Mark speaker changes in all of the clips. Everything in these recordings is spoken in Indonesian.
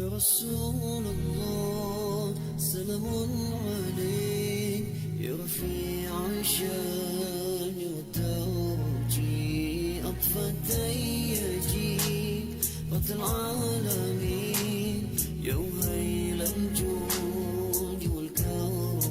Speaker 1: رسول الله سلام عليك يا رفيع الشان وترجي أطفت يجي رب العالمين يا وهيل الجود والكرم.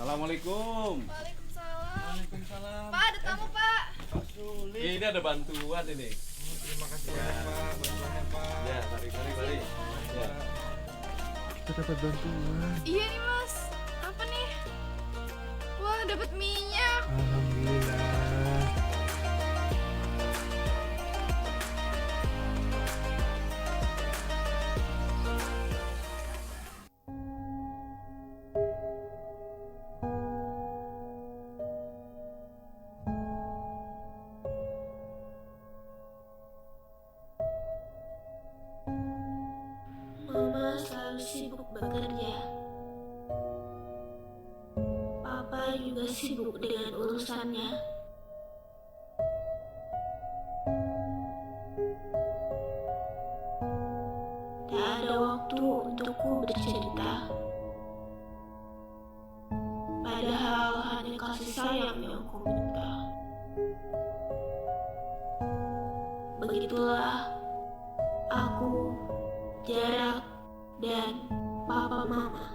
Speaker 2: Assalamualaikum.
Speaker 3: Waalaikumsalam.
Speaker 4: Waalaikumsalam.
Speaker 3: Pak, ada tamu, Pak.
Speaker 4: Pak Sulit.
Speaker 2: Ini ada bantuan ini.
Speaker 4: Terima kasih banyak Pak, bantuannya Pak.
Speaker 2: Ya, mari. Ya.
Speaker 4: Kita dapat bantuan.
Speaker 3: Iya nih, Mas. Apa nih? Wah, dapat minyak.
Speaker 4: Alhamdulillah.
Speaker 5: Mama selalu sibuk bekerja. Papa juga sibuk dengan urusannya. Tak ada waktu untukku bercerita. Padahal hanya kasih sayang yang ku minta. Begitulah aku, jarak, dan papa mama.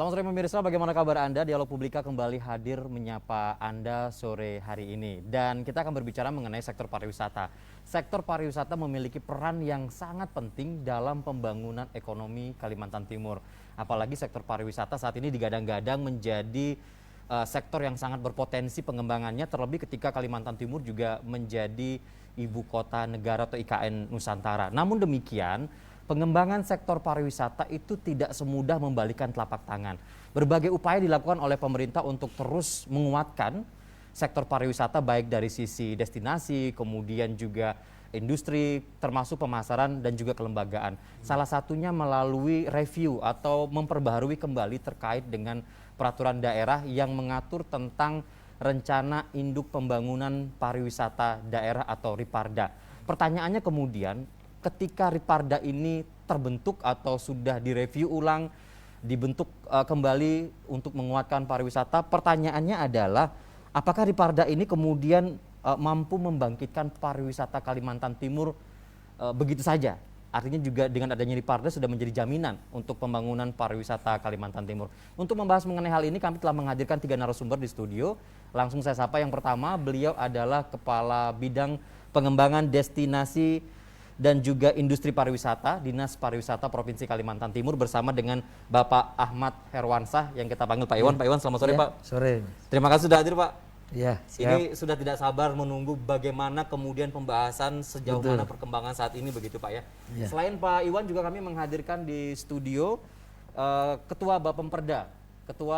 Speaker 6: Selamat sore pemirsa, bagaimana kabar Anda? Dialog Publika kembali hadir menyapa Anda sore hari ini. Dan kita akan berbicara mengenai sektor pariwisata. Sektor pariwisata memiliki peran yang sangat penting dalam pembangunan ekonomi Kalimantan Timur. Apalagi sektor pariwisata saat ini digadang-gadang menjadi sektor yang sangat berpotensi pengembangannya, terlebih ketika Kalimantan Timur juga menjadi ibu kota negara atau IKN Nusantara. Namun demikian, pengembangan sektor pariwisata itu tidak semudah membalikan telapak tangan. Berbagai upaya dilakukan oleh pemerintah untuk terus menguatkan sektor pariwisata baik dari sisi destinasi, kemudian juga industri, termasuk pemasaran dan juga kelembagaan. Salah satunya melalui review atau memperbaharui kembali terkait dengan peraturan daerah yang mengatur tentang rencana induk pembangunan pariwisata daerah atau Riparda. Pertanyaannya kemudian, ketika Riparda ini terbentuk atau sudah direview ulang, dibentuk kembali untuk menguatkan pariwisata, pertanyaannya adalah apakah Riparda ini kemudian mampu membangkitkan pariwisata Kalimantan Timur begitu saja? Artinya juga dengan adanya Riparda sudah menjadi jaminan untuk pembangunan pariwisata Kalimantan Timur. Untuk membahas mengenai hal ini kami telah menghadirkan 3 narasumber di studio. Langsung saya sapa, yang pertama beliau adalah Kepala Bidang Pengembangan Destinasi dan juga Industri Pariwisata, Dinas Pariwisata Provinsi Kalimantan Timur, bersama dengan Bapak Ahmad Herwansah yang kita panggil Pak Iwan. Pak Iwan, selamat sore Pak.
Speaker 7: Sore.
Speaker 6: Terima kasih sudah hadir Pak.
Speaker 7: Ya,
Speaker 6: ini sudah tidak sabar menunggu bagaimana kemudian pembahasan sejauh mana perkembangan saat ini begitu Pak ya. Selain Pak Iwan juga kami menghadirkan di studio Ketua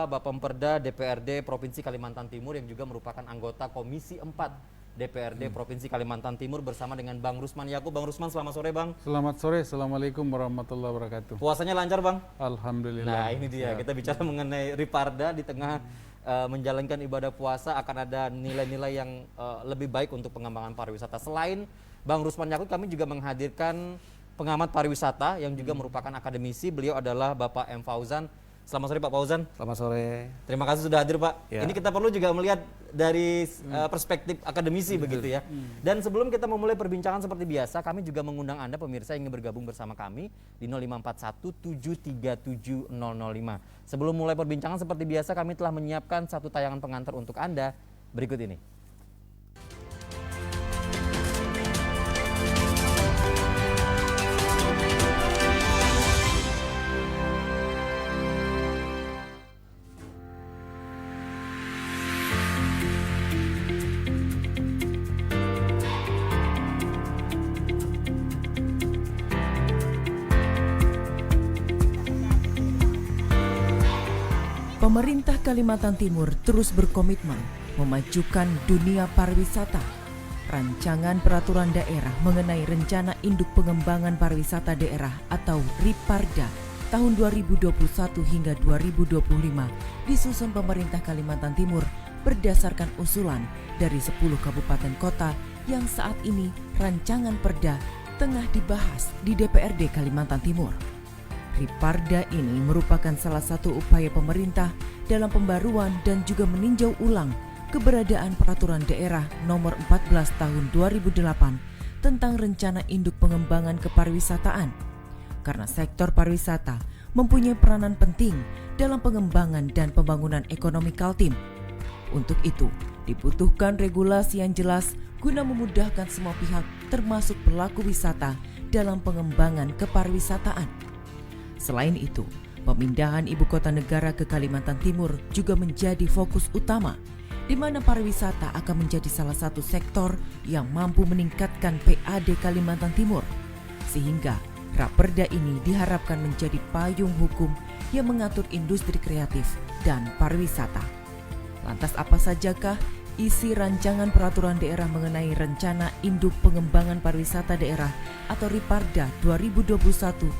Speaker 6: Bapemperda DPRD Provinsi Kalimantan Timur yang juga merupakan anggota Komisi 4 DPRD Provinsi Kalimantan Timur, bersama dengan Bang Rusman Yakub. Bang Rusman, selamat sore Bang.
Speaker 8: Selamat sore, Assalamualaikum warahmatullahi wabarakatuh.
Speaker 6: Puasanya lancar Bang?
Speaker 8: Alhamdulillah.
Speaker 6: Nah ini dia, kita bicara mengenai Riparda di tengah menjalankan ibadah puasa, akan ada nilai-nilai yang lebih baik untuk pengembangan pariwisata. Selain Bang Rusman Yakub, kami juga menghadirkan pengamat pariwisata yang juga merupakan akademisi. Beliau adalah Bapak M. Fauzan. Selamat sore Pak Fauzan.
Speaker 7: Selamat sore.
Speaker 6: Terima kasih sudah hadir Pak.
Speaker 7: Ya.
Speaker 6: Ini kita perlu juga melihat dari perspektif akademisi begitu ya. Dan sebelum kita memulai perbincangan seperti biasa, kami juga mengundang Anda pemirsa yang ingin bergabung bersama kami di 0541 737 005. Sebelum mulai perbincangan seperti biasa, kami telah menyiapkan satu tayangan pengantar untuk Anda berikut ini.
Speaker 9: Pemerintah Kalimantan Timur terus berkomitmen memajukan dunia pariwisata. Rancangan peraturan daerah mengenai Rencana Induk Pengembangan Pariwisata Daerah atau Riparda tahun 2021 hingga 2025 disusun pemerintah Kalimantan Timur berdasarkan usulan dari 10 kabupaten kota yang saat ini rancangan perda tengah dibahas di DPRD Kalimantan Timur. Riparda ini merupakan salah satu upaya pemerintah dalam pembaruan dan juga meninjau ulang keberadaan Peraturan Daerah Nomor 14 Tahun 2008 tentang Rencana Induk Pengembangan Kepariwisataan. Karena sektor pariwisata mempunyai peranan penting dalam pengembangan dan pembangunan ekonomi Kaltim. Untuk itu, dibutuhkan regulasi yang jelas guna memudahkan semua pihak termasuk pelaku wisata dalam pengembangan kepariwisataan. Selain itu, pemindahan ibu kota negara ke Kalimantan Timur juga menjadi fokus utama, di mana pariwisata akan menjadi salah satu sektor yang mampu meningkatkan PAD Kalimantan Timur. Sehingga Raperda ini diharapkan menjadi payung hukum yang mengatur industri kreatif dan pariwisata. Lantas apa sajakah isi rancangan peraturan daerah mengenai Rencana Induk Pengembangan Pariwisata Daerah atau Riparda 2021-2025?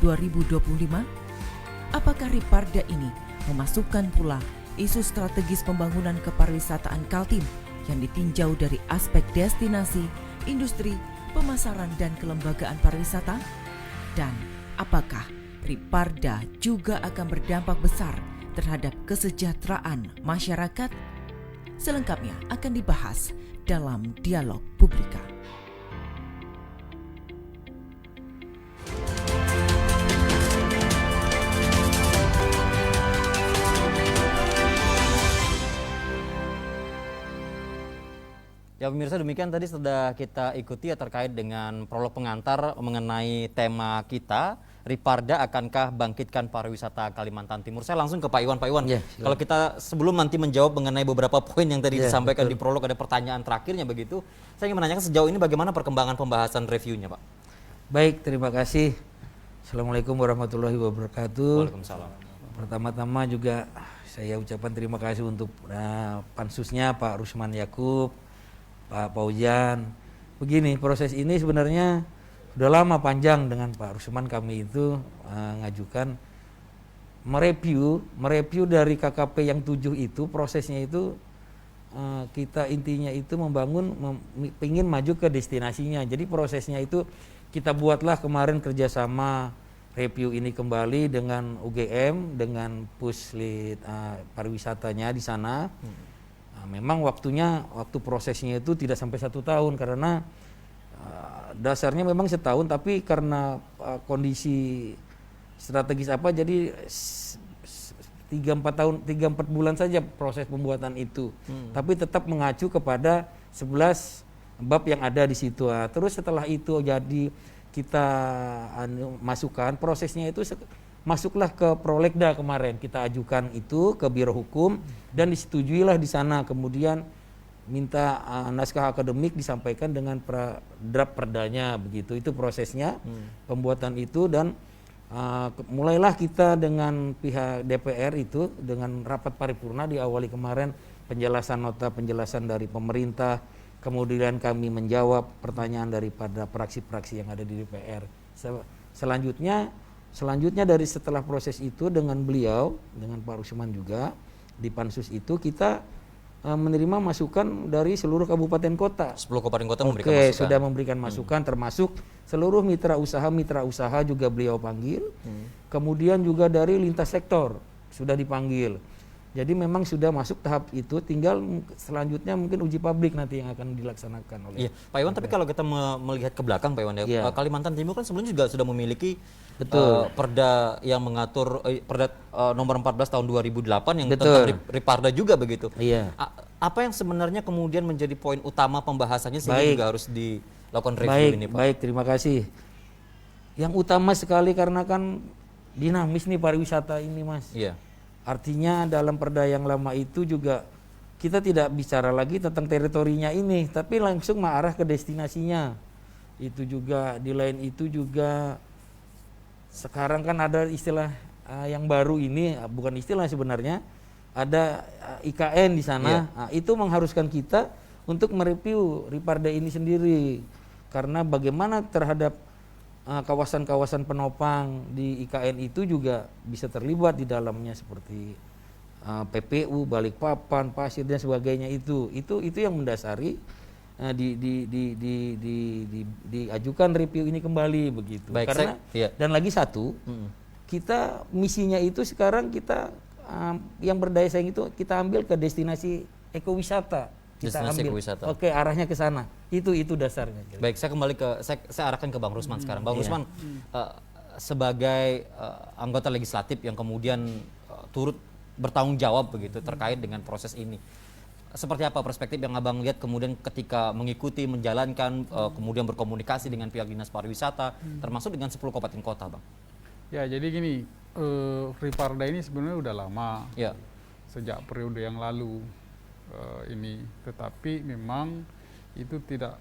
Speaker 9: Apakah Riparda ini memasukkan pula isu strategis pembangunan kepariwisataan Kaltim yang ditinjau dari aspek destinasi, industri, pemasaran, dan kelembagaan pariwisata? Dan apakah Riparda juga akan berdampak besar terhadap kesejahteraan masyarakat? Selengkapnya akan dibahas dalam Dialog Publika.
Speaker 6: Ya pemirsa, demikian tadi sudah kita ikuti ya terkait dengan prolog pengantar mengenai tema kita, Riparda akankah bangkitkan pariwisata Kalimantan Timur. Saya langsung ke Pak Iwan. Pak Iwan,
Speaker 7: Ya,
Speaker 6: kalau kita sebelum nanti menjawab mengenai beberapa poin yang tadi
Speaker 7: Ya,
Speaker 6: disampaikan
Speaker 7: betul.
Speaker 6: di prolog, ada pertanyaan terakhirnya begitu. Saya ingin menanyakan sejauh ini bagaimana perkembangan pembahasan reviewnya, Pak?
Speaker 7: Baik, terima kasih. Assalamualaikum warahmatullahi wabarakatuh.
Speaker 6: Waalaikumsalam.
Speaker 7: Pertama-tama juga saya ucapkan terima kasih untuk pansusnya Pak Rusman Yakub, Pak Paujan. Begini, proses ini sebenarnya sudah lama panjang dengan Pak Rusman. Kami itu ngajukan mereview dari KKP yang 7 itu, prosesnya itu kita intinya itu ingin maju ke destinasinya. Jadi prosesnya itu kita buatlah kemarin kerjasama review ini kembali dengan UGM, dengan Puslit pariwisatanya di sana. Nah, memang waktu prosesnya itu tidak sampai 1 tahun karena dasarnya memang setahun, tapi karena kondisi strategis jadi 3-4 bulan saja proses pembuatan itu. Tapi tetap mengacu kepada 11 bab yang ada di situ. Terus setelah itu jadi kita masukkan prosesnya itu masuklah ke Prolegda kemarin, kita ajukan itu ke Biro Hukum dan disetujuilah di sana. Kemudian minta naskah akademik disampaikan dengan draft perdanya begitu. Itu prosesnya pembuatan itu, dan mulailah kita dengan pihak DPR itu dengan rapat paripurna diawali kemarin nota penjelasan dari pemerintah, kemudian kami menjawab pertanyaan daripada praksi-praksi yang ada di DPR. Selanjutnya dari setelah proses itu dengan beliau, dengan Pak Rusman juga di pansus itu kita menerima masukan dari seluruh kabupaten kota.
Speaker 6: 10 kabupaten kota memberikan masukan.
Speaker 7: Sudah memberikan masukan, termasuk seluruh mitra usaha juga beliau panggil. Kemudian juga dari lintas sektor sudah dipanggil. Jadi memang sudah masuk tahap itu, tinggal selanjutnya mungkin uji publik nanti yang akan dilaksanakan oleh.
Speaker 6: Iya, Pak Iwan, tapi kalau kita melihat ke belakang Pak Iwan ya, Kalimantan Timur kan sebelumnya juga sudah memiliki perda yang mengatur perda nomor 14 tahun 2008 yang tentang Riparda juga begitu.
Speaker 7: Iya.
Speaker 6: Apa yang sebenarnya kemudian menjadi poin utama pembahasannya sehingga juga harus dilakukan review ini, Pak?
Speaker 7: Baik, terima kasih. Yang utama sekali karena kan dinamis nih pariwisata ini, Mas.
Speaker 6: Iya.
Speaker 7: Artinya dalam perda yang lama itu juga kita tidak bicara lagi tentang teritorinya ini, tapi langsung mengarah ke destinasinya. Itu juga di lain itu juga sekarang kan ada istilah yang baru ini, bukan istilah sebenarnya, ada IKN di sana. Nah, itu mengharuskan kita untuk mereview Riparda ini sendiri, karena bagaimana terhadap kawasan-kawasan penopang di IKN itu juga bisa terlibat di dalamnya seperti PPU, Balikpapan, Pasir dan sebagainya. Itu yang mendasari diajukan review ini kembali begitu.
Speaker 6: Baik,
Speaker 7: karena dan lagi satu, kita misinya itu sekarang kita yang berdaya saing itu kita ambil ke destinasi ekowisata. Kita ambil. Oke, arahnya ke sana. Itu dasarnya.
Speaker 6: Baik, saya kembali saya arahkan ke Bang Rusman sekarang. Bang Rusman, sebagai anggota legislatif yang kemudian turut bertanggung jawab begitu terkait dengan proses ini, seperti apa perspektif yang Abang lihat kemudian ketika mengikuti, menjalankan, kemudian berkomunikasi dengan pihak dinas pariwisata, termasuk dengan 10 kabupaten kota, Bang?
Speaker 8: Ya, jadi gini, Riparda ini sebenarnya udah lama, sejak periode yang lalu ini, tetapi memang itu tidak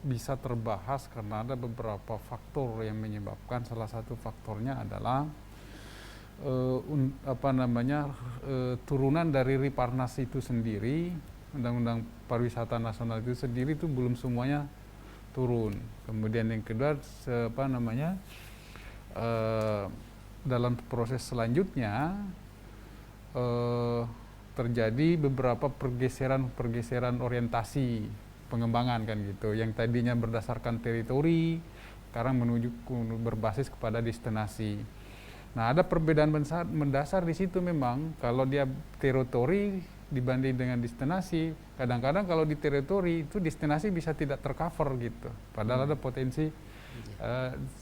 Speaker 8: bisa terbahas karena ada beberapa faktor yang menyebabkan. Salah satu faktornya adalah turunan dari Riparnas itu sendiri, Undang-Undang Pariwisata Nasional itu sendiri itu belum semuanya turun. Kemudian yang kedua, dalam proses selanjutnya terjadi beberapa pergeseran orientasi pengembangan kan gitu, yang tadinya berdasarkan teritori sekarang menuju berbasis kepada destinasi. Nah, ada perbedaan mendasar di situ memang. Kalau dia teritori dibanding dengan destinasi, kadang-kadang kalau di teritori itu destinasi bisa tidak tercover gitu, padahal ada potensi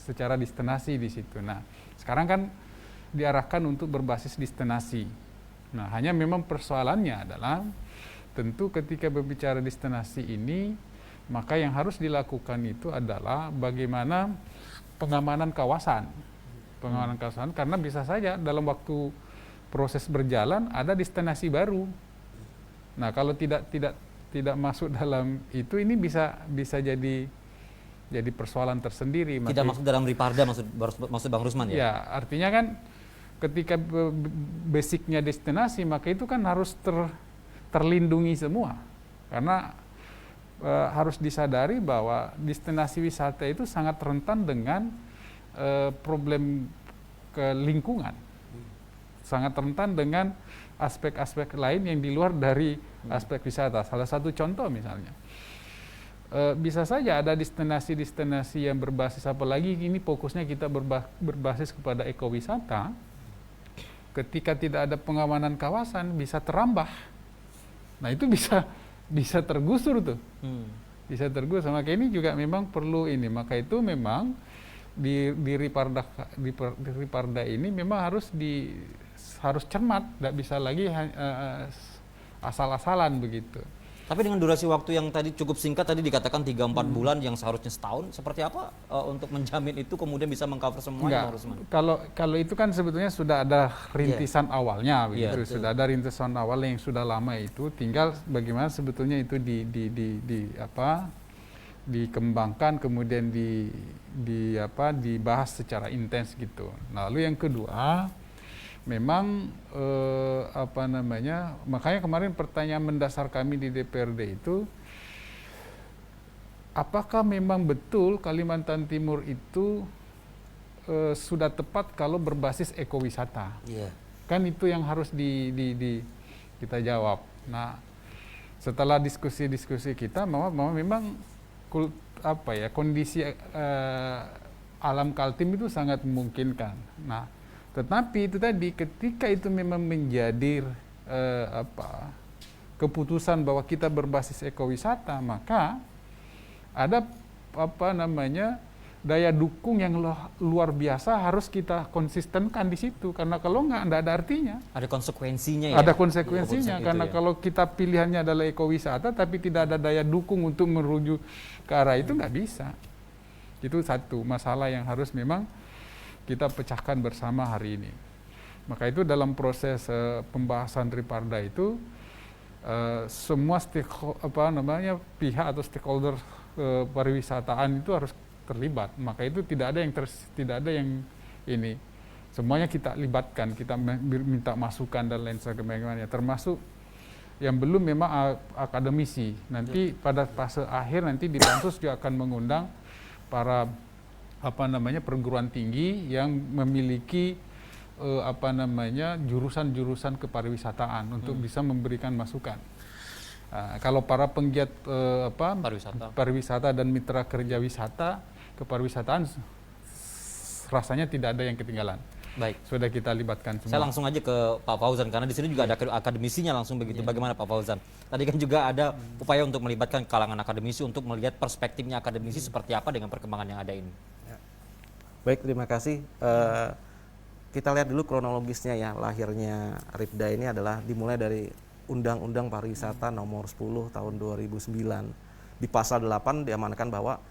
Speaker 8: secara destinasi di situ. Nah, sekarang kan diarahkan untuk berbasis destinasi. Nah, hanya memang persoalannya adalah tentu ketika berbicara destinasi ini, maka yang harus dilakukan itu adalah bagaimana pengamanan kawasan. Pengamanan kawasan, karena bisa saja dalam waktu proses berjalan ada destinasi baru. Nah, kalau tidak masuk dalam itu, ini bisa jadi persoalan tersendiri.
Speaker 6: Tidak masuk dalam Riparda, maksud Bang Rusman ya?
Speaker 8: Ya, artinya kan ketika basicnya destinasi, maka itu kan harus terlindungi semua. Karena harus disadari bahwa destinasi wisata itu sangat rentan dengan problem lingkungan. Sangat rentan dengan aspek-aspek lain yang di luar dari aspek wisata. Salah satu contoh misalnya, bisa saja ada destinasi-destinasi yang berbasis, apalagi ini fokusnya kita berbasis kepada ekowisata, ketika tidak ada pengamanan kawasan bisa terambah. Nah, itu bisa tergusur tuh. Bisa tergusur. Maka ini juga memang perlu ini. Maka itu memang di Riparda ini memang harus cermat, tidak bisa lagi asal-asalan begitu.
Speaker 6: Tapi dengan durasi waktu yang tadi cukup singkat, tadi dikatakan 3-4 bulan yang seharusnya setahun, seperti apa untuk menjamin itu kemudian bisa mengcover semuanya, Bang Rusman?
Speaker 8: Kalau itu kan sebetulnya sudah ada rintisan awalnya, begitu. Sudah ada rintisan awal yang sudah lama itu, tinggal bagaimana sebetulnya itu dikembangkan, kemudian dibahas secara intens gitu. Lalu yang kedua, memang makanya kemarin pertanyaan mendasar kami di DPRD itu, apakah memang betul Kalimantan Timur itu sudah tepat kalau berbasis ekowisata? Kan itu yang harus kita jawab. Nah, setelah diskusi-diskusi kita, memang kondisi alam Kaltim itu sangat memungkinkan. Nah, tetapi itu tadi, ketika itu memang menjadi keputusan bahwa kita berbasis ekowisata, maka ada daya dukung yang luar biasa harus kita konsistenkan di situ, karena kalau nggak ada artinya.
Speaker 6: Ada konsekuensinya ya?
Speaker 8: Ada konsekuensinya, karena kalau kita pilihannya adalah ekowisata tapi tidak ada daya dukung untuk merujuk ke arah itu, nggak bisa. Itu satu masalah yang harus memang kita pecahkan bersama hari ini. Maka itu dalam proses pembahasan Riparda itu semua pihak atau stakeholder pariwisataan itu harus terlibat. Maka itu tidak ada yang ini. Semuanya kita libatkan, kita minta masukan dan lain sebagainya. Termasuk yang belum memang akademisi. Nanti pada fase akhir nanti di Pansus juga akan mengundang para perguruan tinggi yang memiliki jurusan-jurusan kepariwisataan untuk bisa memberikan masukan. Kalau para penggiat pariwisata dan mitra kerja wisata kepariwisataan, rasanya tidak ada yang ketinggalan.
Speaker 6: Baik,
Speaker 8: sudah kita libatkan semua.
Speaker 6: Saya langsung aja ke Pak Fauzan, karena di sini juga ada akademisinya langsung begitu. Bagaimana Pak Fauzan? Tadi kan juga ada upaya untuk melibatkan kalangan akademisi untuk melihat perspektifnya akademisi seperti apa dengan perkembangan yang ada ini.
Speaker 10: Baik, terima kasih. Kita lihat dulu kronologisnya ya. Lahirnya Ripda ini adalah dimulai dari Undang-Undang Pariwisata Nomor 10 Tahun 2009. Di pasal 8 diamankan bahwa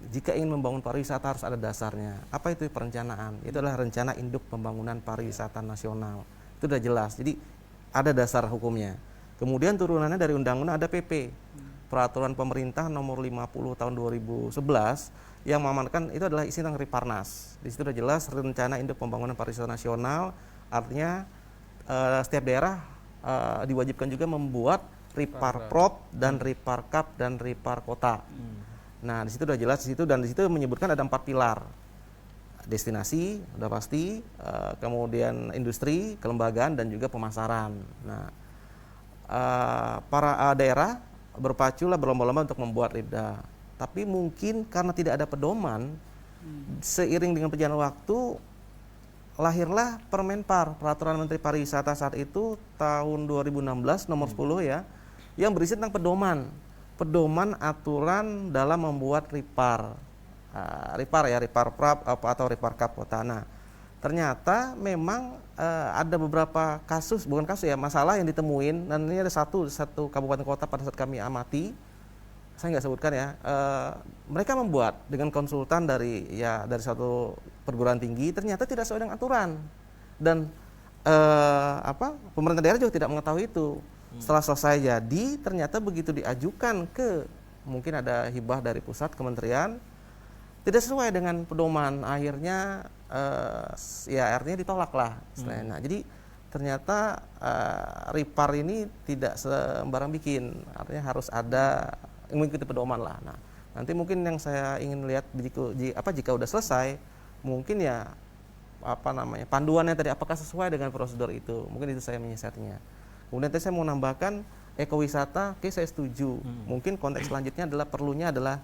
Speaker 10: jika ingin membangun pariwisata harus ada dasarnya. Apa itu perencanaan? Itu adalah rencana induk pembangunan pariwisata nasional. Itu sudah jelas. Jadi ada dasar hukumnya. Kemudian turunannya dari undang-undang ada PP, Peraturan Pemerintah Nomor 50 Tahun 2011, yang mengamankan itu adalah isi tentang Riparnas. Di situ sudah jelas rencana induk pembangunan pariwisata nasional. Artinya setiap daerah diwajibkan juga membuat Riparprop dan Riparkap dan Riparkota. Nah, di situ udah jelas di situ, dan di situ menyebutkan ada 4 pilar. Destinasi, udah pasti, kemudian industri, kelembagaan, dan juga pemasaran. Nah, para daerah berpaculah berlomba-lomba untuk membuat Ripda. Tapi mungkin karena tidak ada pedoman, seiring dengan perjalanan waktu, lahirlah Permenpar, Peraturan Menteri Pariwisata saat itu tahun 2016 nomor 10 ya, yang berisi tentang pedoman aturan dalam membuat Ripar ya, Riparprap atau Riparkap Kota. Nah, ternyata memang ada beberapa kasus, bukan kasus ya, masalah yang ditemuin, dan ini ada satu kabupaten kota pada saat kami amati, saya nggak sebutkan ya, mereka membuat dengan konsultan dari satu perguruan tinggi, ternyata tidak sesuai dengan aturan, dan pemerintah daerah juga tidak mengetahui itu. Setelah selesai jadi, ternyata begitu diajukan ke, mungkin ada hibah dari pusat kementerian, tidak sesuai dengan pedoman, akhirnya artinya ditolak lah istilahnya. Nah, jadi ternyata RIPAR ini tidak sembarang bikin, artinya harus ada mengikuti pedoman lah. Nah, nanti mungkin yang saya ingin lihat jika udah selesai, mungkin ya panduannya tadi apakah sesuai dengan prosedur itu, mungkin itu saya menyiasatinya. Kemudian tadi saya mau nambahkan ekowisata, oke saya setuju. Mungkin konteks selanjutnya perlunya adalah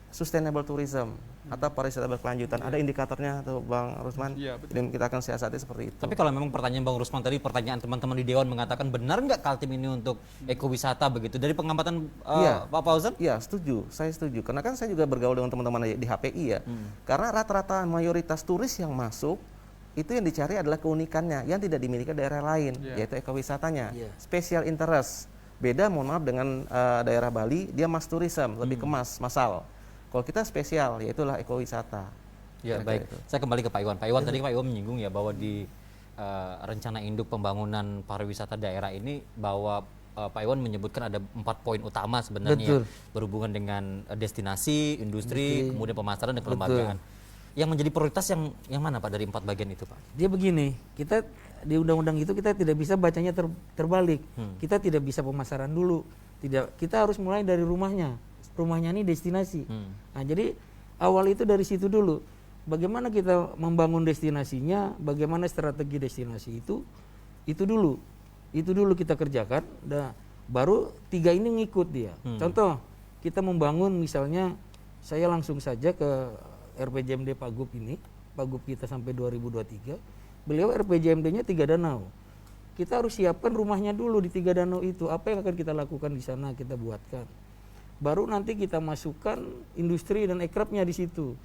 Speaker 10: sustainable tourism atau pariwisata berkelanjutan. Ada indikatornya tuh Bang Rusman. Dan kita akan siasati seperti itu.
Speaker 6: Tapi kalau memang pertanyaan Bang Rusman tadi, pertanyaan teman-teman di Dewan mengatakan benar nggak Kaltim ini untuk ekowisata begitu? Dari pengamatan Pak Fauzan?
Speaker 10: Iya, setuju. Saya setuju. Karena kan saya juga bergaul dengan teman-teman di HPI ya. Karena rata-rata mayoritas turis yang masuk itu yang dicari adalah keunikannya yang tidak dimiliki daerah lain, yaitu ekowisatanya. Special interest. Beda mohon maaf dengan daerah Bali, dia mass tourism, lebih ke massal. Kalau kita spesial, yaitulah ekowisata.
Speaker 6: Ya, baik.
Speaker 10: Itu.
Speaker 6: Saya kembali ke Pak Iwan. Pak Iwan, tadi Pak Iwan menyinggung ya bahwa di rencana induk pembangunan pariwisata daerah ini bahwa Pak Iwan menyebutkan ada 4 poin utama sebenarnya berhubungan dengan destinasi, industri, kemudian pemasaran dan kelembagaan. Yang menjadi prioritas yang mana Pak dari 4 bagian itu Pak?
Speaker 7: Dia begini, kita di undang-undang itu kita tidak bisa bacanya terbalik. Kita tidak bisa pemasaran dulu. Kita harus mulai dari rumahnya. Rumahnya ini destinasi. Nah, jadi awal itu dari situ dulu. Bagaimana kita membangun destinasinya, bagaimana strategi destinasi itu dulu. Itu dulu kita kerjakan. Dan baru 3 ini ngikut dia. Contoh, kita membangun misalnya, saya langsung saja ke RPJMD Pagub ini, Pagub kita sampai 2023. Beliau RPJMD-nya 3 danau. Kita harus siapkan rumahnya dulu di 3 danau itu. Apa yang akan kita lakukan di sana, kita buatkan. Baru nanti kita masukkan industri dan ekrabnya di situ.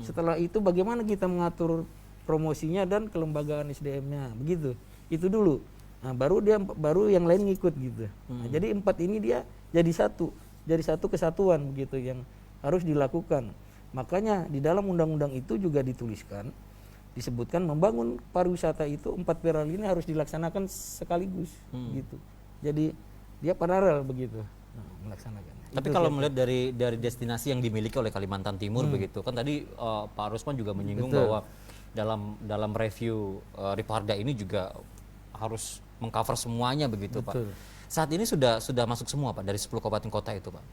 Speaker 7: Setelah itu bagaimana kita mengatur promosinya dan kelembagaan SDM-nya, begitu. Itu dulu. Nah, baru yang lain ngikut gitu. Nah, jadi 4 ini dia jadi satu kesatuan begitu yang harus dilakukan. Makanya di dalam undang-undang itu juga disebutkan membangun pariwisata itu 4 pilar ini harus dilaksanakan sekaligus gitu. Jadi dia paralel begitu melaksanakan.
Speaker 6: Tapi kalau melihat dari destinasi yang dimiliki oleh Kalimantan Timur begitu, kan tadi Pak Rusman juga menyinggung bahwa dalam review Riparda ini juga harus mengcover semuanya begitu Pak. Saat ini sudah masuk semua Pak dari 10 kabupaten kota itu Pak.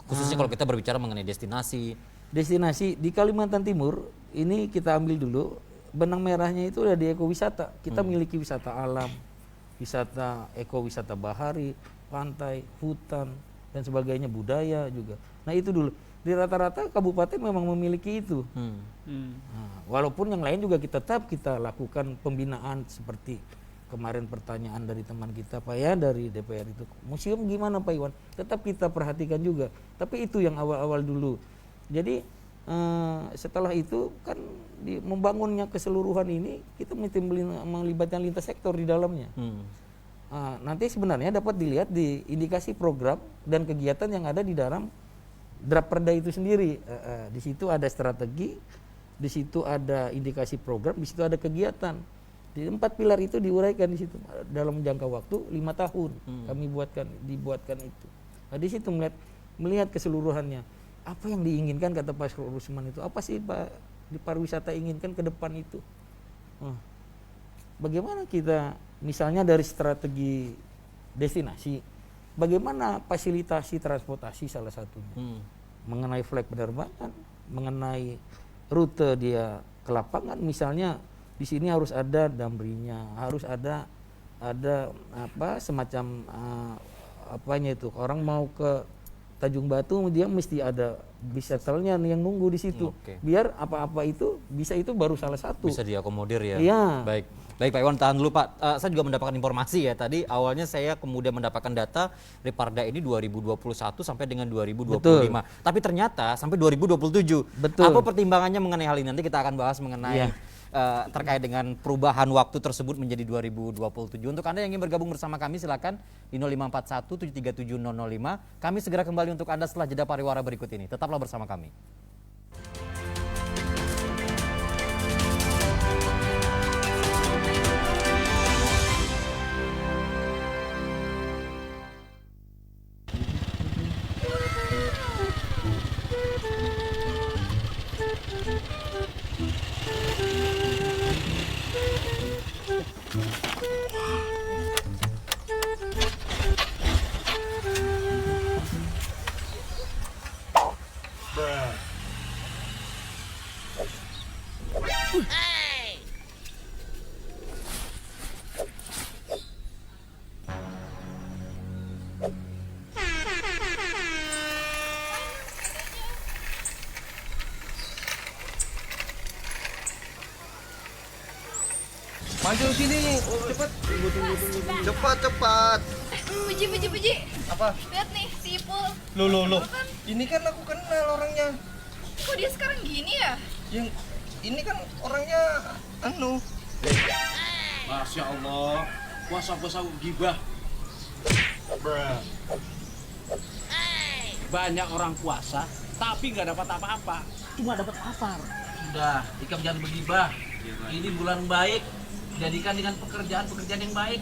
Speaker 6: Khususnya kalau kita berbicara mengenai destinasi. Destinasi di Kalimantan Timur ini kita ambil dulu, benang merahnya itu ada di ekowisata. Kita memiliki wisata alam, wisata ekowisata bahari, pantai, hutan dan sebagainya, budaya juga. Nah itu dulu. Di rata-rata kabupaten memang memiliki itu. Nah, walaupun yang lain juga tetap kita lakukan pembinaan seperti kemarin pertanyaan dari teman kita Pak ya dari DPR itu. Museum gimana Pak Iwan? Tetap kita perhatikan juga. Tapi itu yang awal-awal dulu. Jadi setelah itu kan membangunnya keseluruhan ini kita mesti melibatkan lintas sektor di dalamnya. Nanti sebenarnya dapat dilihat di indikasi program dan kegiatan yang ada di dalam draft perda itu sendiri. Di situ ada strategi, di situ ada indikasi program, di situ ada kegiatan. Di 4 pilar itu diuraikan di situ dalam jangka waktu 5 tahun. Kami dibuatkan itu. Nah, di situ melihat keseluruhannya. Apa yang diinginkan kata Pak Rusman itu? Apa sih Pak di pariwisata inginkan ke depan itu? Bagaimana kita misalnya dari strategi destinasi, bagaimana fasilitasi transportasi salah satunya, mengenai flight penerbangan, mengenai rute dia ke lapangan, misalnya di sini harus ada damrinya, harus ada semacam apanya itu, orang mau ke Tanjung Batu dia mesti ada bisa shuttle-nya yang nunggu di situ, biar apa-apa itu bisa itu baru salah satu. Bisa diakomodir ya. Iya. Baik Pak Iwan, tahan dulu Pak. Saya juga mendapatkan informasi ya tadi. Awalnya saya kemudian mendapatkan data Riparda ini 2021 sampai dengan 2025. Betul. Tapi ternyata sampai 2027. Betul. Apa pertimbangannya mengenai hal ini? Nanti kita akan bahas mengenai terkait dengan perubahan waktu tersebut menjadi 2027. Untuk Anda yang ingin bergabung bersama kami silakan di 0541 737 005. Kami segera kembali untuk Anda setelah jeda pariwara berikut ini. Tetaplah bersama kami.
Speaker 4: Maju sini, cepet. Cepat.
Speaker 3: Puji.
Speaker 4: Apa?
Speaker 3: Lihat nih, si Ipul.
Speaker 4: Loh.
Speaker 3: Kan?
Speaker 4: Ini kan aku kenal orangnya.
Speaker 3: Kok dia sekarang gini ya?
Speaker 4: Yang ini kan orangnya
Speaker 11: Masya Allah, puasa-puasa gibah. Banyak orang puasa, tapi nggak dapat apa-apa, cuma dapat lapar. Sudah, Ikam jangan bergibah. Ini bulan baik, jadikan dengan pekerjaan yang baik.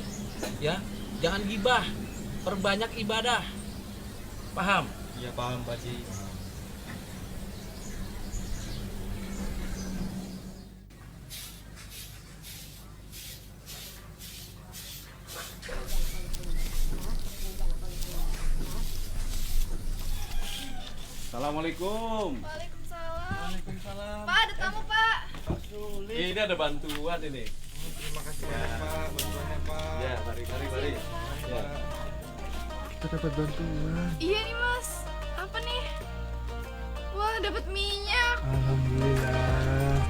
Speaker 11: Ya, jangan gibah, perbanyak ibadah. Paham?
Speaker 4: Iya paham Pak Ji.
Speaker 2: Assalamualaikum.
Speaker 3: Waalaikumsalam. Pak, ada tamu, Pak.
Speaker 2: Ini ada bantuan ini.
Speaker 4: Terima kasih Pak, bantuannya Pak.
Speaker 2: Ya, mari. Ya.
Speaker 4: Kita dapat bantuan.
Speaker 3: Iya nih, Mas. Apa nih? Wah, dapat minyak.
Speaker 4: Alhamdulillah.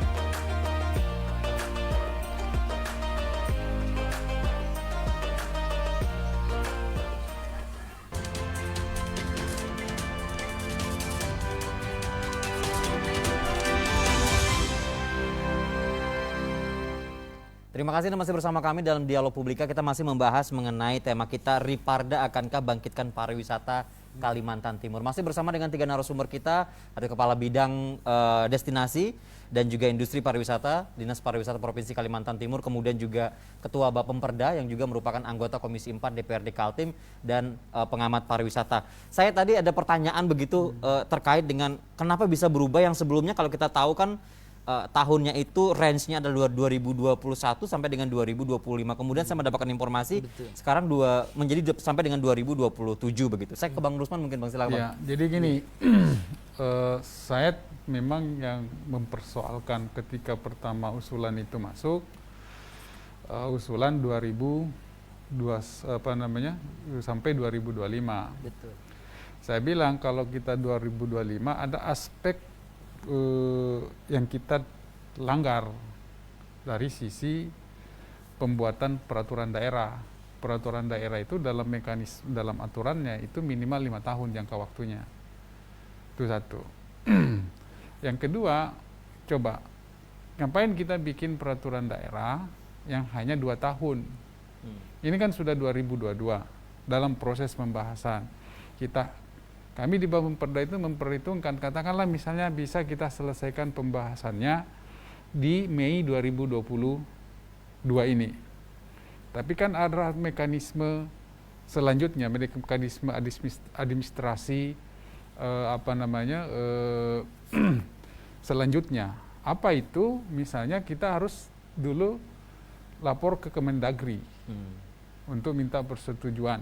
Speaker 6: Terima kasih Anda masih bersama kami dalam Dialog Publika. Kita masih membahas mengenai tema kita, Riparda akankah bangkitkan pariwisata Kalimantan Timur. Masih bersama dengan 3 narasumber kita, ada Kepala Bidang Destinasi dan juga Industri Pariwisata, Dinas Pariwisata Provinsi Kalimantan Timur, kemudian juga Ketua Bapemperda yang juga merupakan anggota Komisi 4 DPRD Kaltim dan pengamat pariwisata. Saya tadi ada pertanyaan begitu terkait dengan kenapa bisa berubah yang sebelumnya kalau kita tahu kan tahunnya itu range-nya adalah 2021 sampai dengan 2025. Kemudian saya mendapatkan informasi sekarang menjadi sampai dengan 2027 begitu. Saya ke Bang Rusman mungkin Bang, silakan.
Speaker 8: Ya, jadi gini, saya memang yang mempersoalkan ketika pertama usulan itu masuk, usulan 2002 sampai 2025.
Speaker 6: Betul.
Speaker 8: Saya bilang kalau kita 2025 ada aspek yang kita langgar dari sisi pembuatan peraturan daerah. Peraturan daerah itu dalam mekanisme, dalam aturannya itu minimal 5 tahun jangka waktunya. Itu satu. Yang kedua, coba ngapain kita bikin peraturan daerah yang hanya 2 tahun? Ini kan sudah 2022 dalam proses pembahasan. Kami di Bapemperda itu memperhitungkan, katakanlah misalnya bisa kita selesaikan pembahasannya di Mei 2022 ini. Tapi kan ada mekanisme selanjutnya, mekanisme administrasi selanjutnya. Apa itu? Misalnya kita harus dulu lapor ke Kemendagri untuk minta persetujuan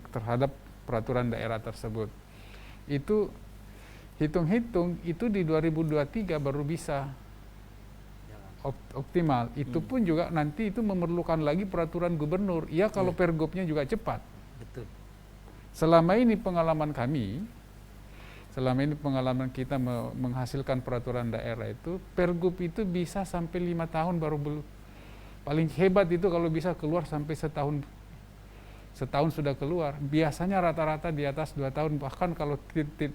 Speaker 8: terhadap peraturan daerah tersebut. Itu hitung-hitung itu di 2023 baru bisa optimal. Itu pun juga nanti itu memerlukan lagi peraturan gubernur. Ya kalau pergubnya juga cepat.
Speaker 6: Betul.
Speaker 8: Selama ini pengalaman kita menghasilkan peraturan daerah itu, pergub itu bisa sampai 5 tahun baru paling hebat itu kalau bisa keluar sampai setahun sudah keluar. Biasanya rata-rata di atas 2 tahun, bahkan kalau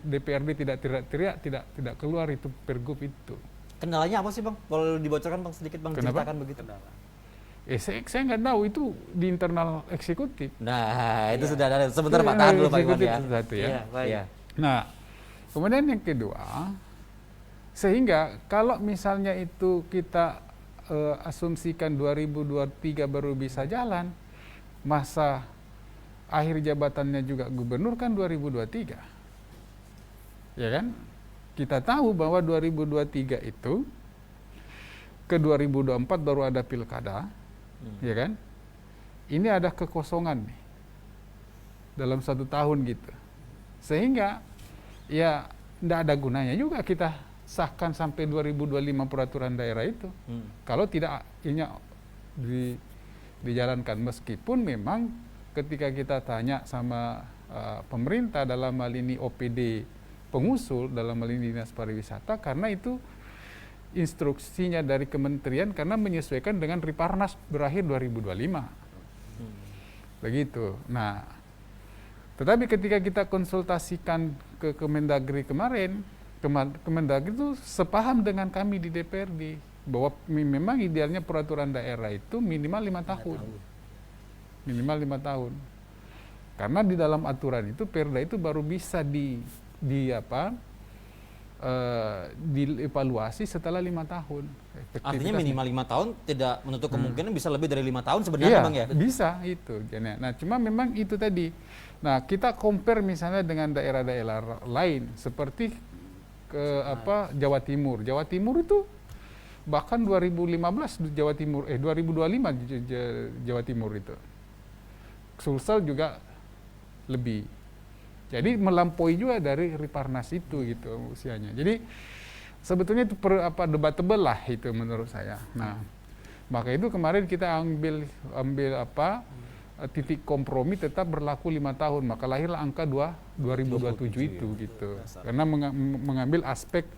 Speaker 8: DPRD tidak teriak-teriak tidak keluar itu pergub itu.
Speaker 6: Kendalanya apa sih Bang? Kalau dibocorkan Bang sedikit Bang,
Speaker 8: Kenapa?
Speaker 6: ceritakan begitu.
Speaker 8: Saya nggak tahu itu di internal eksekutif.
Speaker 6: Nah, itu sudah ada. Sebentar Pak, tahan dulu Pak Iwan
Speaker 8: Eksekutif
Speaker 6: ya.
Speaker 8: itu satu ya.
Speaker 7: Iya, baik.
Speaker 6: Iya.
Speaker 8: Nah, kemudian yang kedua, sehingga kalau misalnya itu kita asumsikan 2023 baru bisa jalan, masa akhir jabatannya juga gubernur kan 2023. Ya kan? Kita tahu bahwa 2023 itu ke 2024 baru ada pilkada, ya kan? Ini ada kekosongan nih dalam 1 tahun gitu, sehingga ya tidak ada gunanya juga kita sahkan sampai 2025 peraturan daerah itu kalau tidak ini dijalankan, meskipun memang ketika kita tanya sama pemerintah dalam hal ini OPD pengusul dalam hal ini Dinas Pariwisata, karena itu instruksinya dari kementerian karena menyesuaikan dengan Riparnas berakhir 2025. Begitu. Nah, tetapi ketika kita konsultasikan ke Kemendagri kemarin, Kemendagri itu sepaham dengan kami di DPRD bahwa memang idealnya peraturan daerah itu minimal 5 tahun. Minimal 5 tahun. Karena di dalam aturan itu Perda itu baru bisa dievaluasi setelah 5 tahun.
Speaker 6: Artinya minimal 5 tahun tidak menutup kemungkinan bisa lebih dari 5 tahun sebenarnya Bang ya?
Speaker 8: Bisa itu. Nah, cuma memang itu tadi. Nah, kita compare misalnya dengan daerah-daerah lain seperti Jawa Timur. Jawa Timur itu bahkan 2015 Jawa Timur 2025 Jawa Timur itu. Sulsel juga lebih. Jadi melampaui juga dari Riparnas itu gitu usianya. Jadi sebetulnya itu debatable lah itu menurut saya. Nah, maka itu kemarin kita ambil titik kompromi tetap berlaku 5 tahun. Maka lahirlah angka 2027 itu gitu. Karena mengambil aspek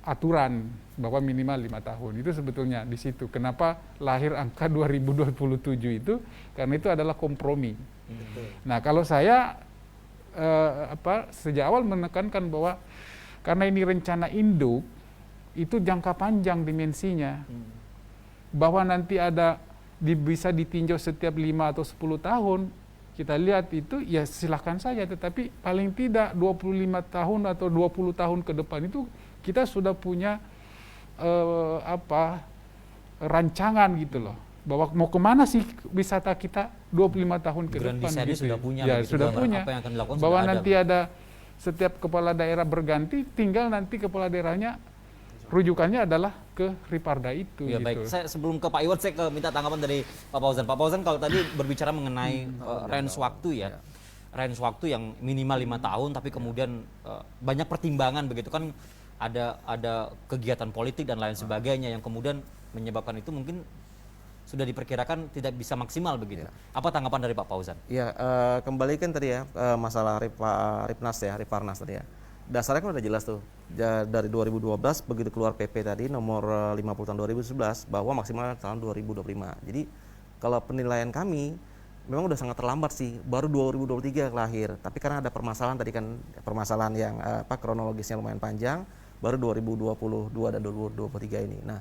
Speaker 8: aturan bahwa minimal 5 tahun. Itu sebetulnya di situ. Kenapa lahir angka 2027 itu? Karena itu adalah kompromi. Nah, kalau saya sejak awal menekankan bahwa karena ini rencana induk itu jangka panjang dimensinya, bahwa nanti bisa ditinjau setiap 5 atau 10 tahun, kita lihat itu ya silahkan saja, tetapi paling tidak 25 tahun atau 20 tahun ke depan itu kita sudah punya rancangan gitu loh, bahwa mau kemana sih wisata kita 25 tahun ke depan gitu.
Speaker 6: Sudah punya,
Speaker 8: ya sudah punya,
Speaker 6: apa yang akan dilakukan
Speaker 8: bahwa
Speaker 6: sudah
Speaker 8: nanti ada setiap kepala daerah berganti, tinggal nanti kepala daerahnya rujukannya adalah ke Riparda itu.
Speaker 6: Ya,
Speaker 8: gitu.
Speaker 6: baik. Saya sebelum ke Pak Iwan, saya minta tanggapan dari Pak Fauzan. Pak Fauzan, kalau tadi berbicara mengenai range waktu ya, range waktu yang minimal 5 tahun, tapi kemudian banyak pertimbangan begitu kan, ada kegiatan politik dan lain sebagainya yang kemudian menyebabkan itu mungkin sudah diperkirakan tidak bisa maksimal begitu. Apa tanggapan dari Pak Fauzan?
Speaker 10: Ya, kembali kan tadi ya masalah Riparnas tadi ya. Dasarnya kan udah jelas tuh. Dari 2012 begitu keluar PP tadi nomor 50 tahun 2011 bahwa maksimal tahun 2025. Jadi kalau penilaian kami memang udah sangat terlambat sih, baru 2023 lahir. Tapi karena ada permasalahan tadi kan, permasalahan yang kronologisnya lumayan panjang, baru 2022 dan 2023 ini. Nah,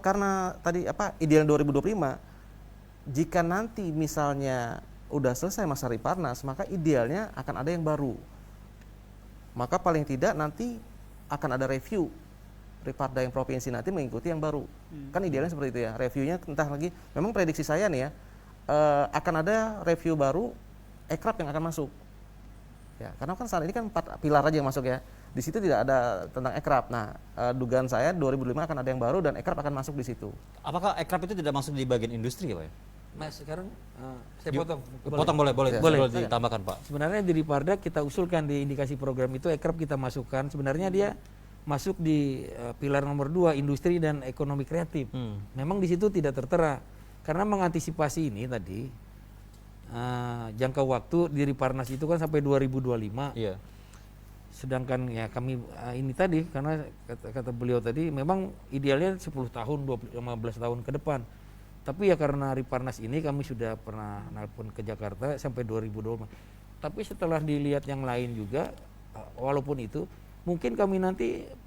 Speaker 10: karena tadi ideal 2025, jika nanti misalnya udah selesai masa Riparnas, maka idealnya akan ada yang baru. Maka paling tidak nanti akan ada review Riparda yang provinsi nanti mengikuti yang baru. Kan idealnya seperti itu ya. Reviewnya entah lagi, memang prediksi saya nih ya, akan ada review baru Ekrab yang akan masuk. Ya, karena kan saat ini kan 4 pilar aja yang masuk ya. Di situ tidak ada tentang Ekrab. Nah, dugaan saya 2025 akan ada yang baru dan Ekrab akan masuk di situ.
Speaker 6: Apakah Ekrab itu tidak masuk di bagian industri ya Pak?
Speaker 7: Mas, sekarang saya potong.
Speaker 6: Boleh ditambahkan Pak.
Speaker 7: Sebenarnya di Riparda kita usulkan di indikasi program itu Ekrab kita masukkan. Sebenarnya dia masuk di pilar nomor 2 industri dan ekonomi kreatif. Memang di situ tidak tertera karena mengantisipasi ini tadi jangka waktu di Riparnas itu kan sampai 2025. Iya. Sedangkan ya kami ini tadi karena kata beliau tadi memang idealnya 10 tahun 15 tahun ke depan. Tapi ya karena Riparnas ini kami sudah pernah nelpon ke Jakarta sampai 2020. Tapi setelah dilihat yang lain juga, walaupun itu mungkin kami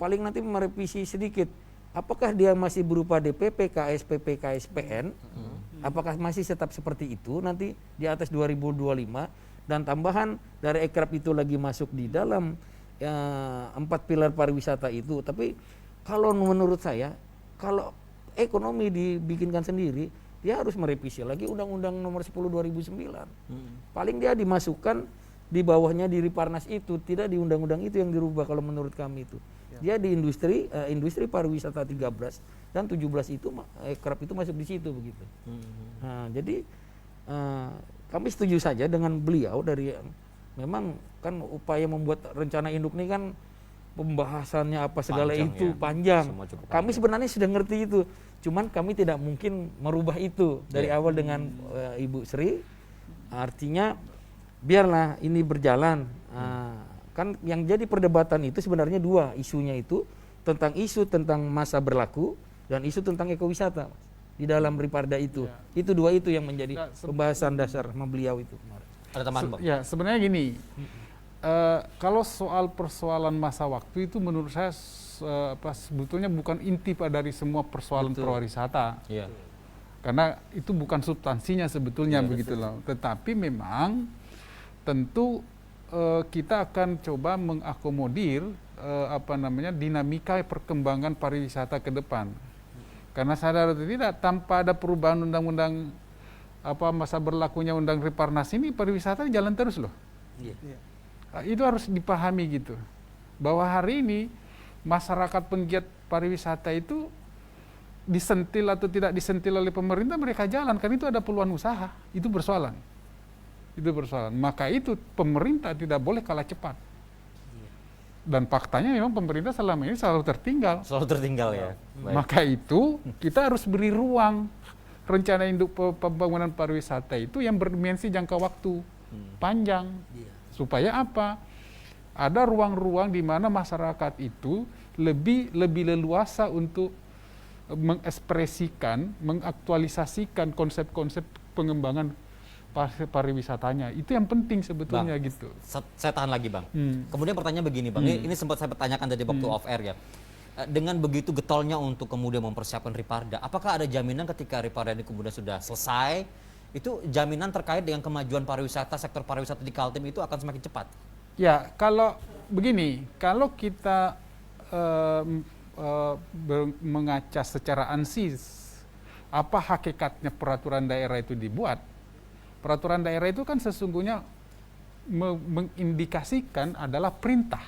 Speaker 7: paling nanti merevisi sedikit. Apakah dia masih berupa DPP, KSPP, KSPN? Apakah masih tetap seperti itu nanti di atas 2025? Dan tambahan dari Ekrab itu lagi masuk di dalam 4 pilar pariwisata itu. Tapi kalau menurut saya, kalau ekonomi dibikinkan sendiri, dia harus merevisi lagi Undang-Undang Nomor 10 2009. Paling dia dimasukkan di bawahnya di Riparnas itu, tidak di undang-undang itu yang dirubah kalau menurut kami itu. Dia di industri pariwisata 13 dan 17 itu Ekrab itu masuk di situ begitu. Nah, jadi kami setuju saja dengan beliau dari memang kan upaya membuat rencana induk ini kan pembahasannya apa segala
Speaker 6: Panjang
Speaker 7: itu
Speaker 6: ya.
Speaker 7: panjang.
Speaker 6: Semua cukup
Speaker 7: Kami
Speaker 6: panjang.
Speaker 7: sebenarnya sudah ngerti itu. Cuman kami tidak mungkin merubah itu dari awal dengan Ibu Sri. Artinya biarlah ini berjalan. Kan yang jadi perdebatan itu sebenarnya dua isunya itu, tentang isu tentang masa berlaku dan isu tentang ekowisata di dalam Riparda itu. Itu dua itu yang menjadi pembahasan dasar sama beliau itu.
Speaker 6: Ada tambahan, Bang?
Speaker 8: Ya, sebenarnya gini, kalau soal persoalan masa waktu itu menurut saya sebetulnya bukan inti dari semua persoalan pariwisata.
Speaker 6: Iya.
Speaker 8: Karena itu bukan substansinya sebetulnya begitu loh. Tetapi memang tentu kita akan coba mengakomodir dinamika perkembangan pariwisata ke depan. Karena sadar atau tidak, tanpa ada perubahan undang-undang masa berlakunya undang Riparnas ini, pariwisata jalan terus loh. Itu harus dipahami gitu. Bahwa hari ini masyarakat penggiat pariwisata itu disentil atau tidak disentil oleh pemerintah, mereka jalan, kan itu ada peluang usaha, itu persoalan. Maka itu pemerintah tidak boleh kalah cepat. Dan faktanya memang pemerintah selama ini selalu tertinggal.
Speaker 6: Ya. Baik.
Speaker 8: Maka itu kita harus beri ruang rencana induk pembangunan pariwisata itu yang berdimensi jangka waktu panjang. Supaya apa? Ada ruang-ruang di mana masyarakat itu lebih leluasa untuk mengekspresikan, mengaktualisasikan konsep-konsep pengembangan pariwisatanya. Itu yang penting sebetulnya, Bang, gitu.
Speaker 6: Saya tahan lagi, Bang. Kemudian pertanyaan begini, Bang. Ini sempat saya tanyakan tadi waktu off air ya. Dengan begitu getolnya untuk kemudian mempersiapkan Riparda, apakah ada jaminan ketika Riparda ini kemudian sudah selesai, itu jaminan terkait dengan kemajuan pariwisata, sektor pariwisata di Kaltim itu akan semakin cepat?
Speaker 8: Ya, kalau begini, kalau kita mengaca secara ansis apa hakikatnya peraturan daerah itu dibuat, peraturan daerah itu kan sesungguhnya mengindikasikan adalah perintah.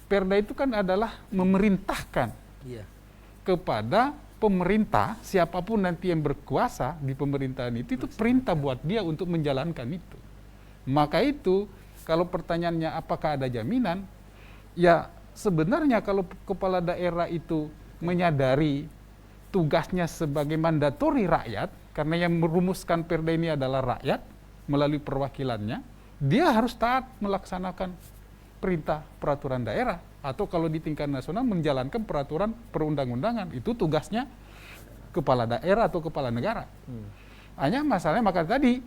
Speaker 8: Perda itu kan adalah memerintahkan kepada pemerintah, siapapun nanti yang berkuasa di pemerintahan itu perintah buat dia untuk menjalankan itu. Maka itu, kalau pertanyaannya apakah ada jaminan, ya sebenarnya kalau kepala daerah itu menyadari tugasnya sebagai mandatori rakyat, karena yang merumuskan perda ini adalah rakyat melalui perwakilannya, dia harus taat melaksanakan perintah peraturan daerah, atau kalau di tingkat nasional menjalankan peraturan perundang-undangan. Itu tugasnya kepala daerah atau kepala negara. Hanya masalahnya, maka tadi